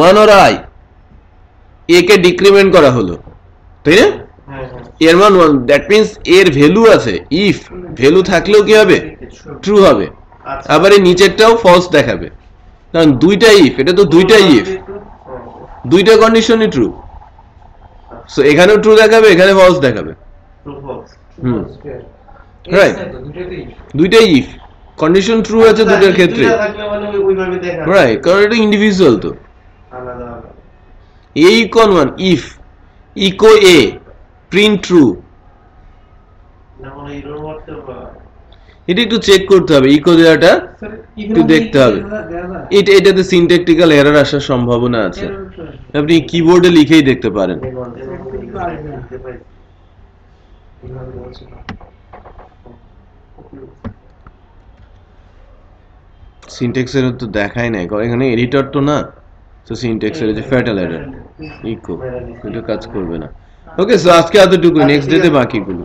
1 or i, a K decrement করা হলো, তাই না? এর মান 1, দ্যাট মিন্স এর ভ্যালু আছে। ইফ ভ্যালু থাকলেও কি হবে? ট্রু হবে। আবার এই নিচেরটাও ফলস দেখাবে, কারণ দুইটা ইফ, এটা তো দুইটা ইফ, দুইটা কন্ডিশনই ট্রু। সো এখানেও ট্রু দেখাবে, এখানে ফলস দেখাবে। রাইট, দুইটাই ইফ, কন্ডিশন ট্রু আছে দুটোর ক্ষেত্রে। রাইট, কারণ এটা ইন্ডিভিজুয়াল তো। a = 1, if echo a print true, এটা একটু চেক করতে হবে। ইকো দেওয়াটা একটু দেখতে হবে, এটাতে সিনট্যাকটিক্যাল এরর আসার সম্ভাবনা আছে, আপনি কিবোর্ডে লিখেই দেখতে পারেন। সিনট্যাক্সের তো দেখাই নাই, কারণ এখানে এডিটর তো না, তো সিনট্যাক্সের যে ফ্যাটাল এরর ইকো, এটা কাজ করবে না। ওকে, সো আজকে এতটুকু, নেক্সট ডেতে বাকিগুলো।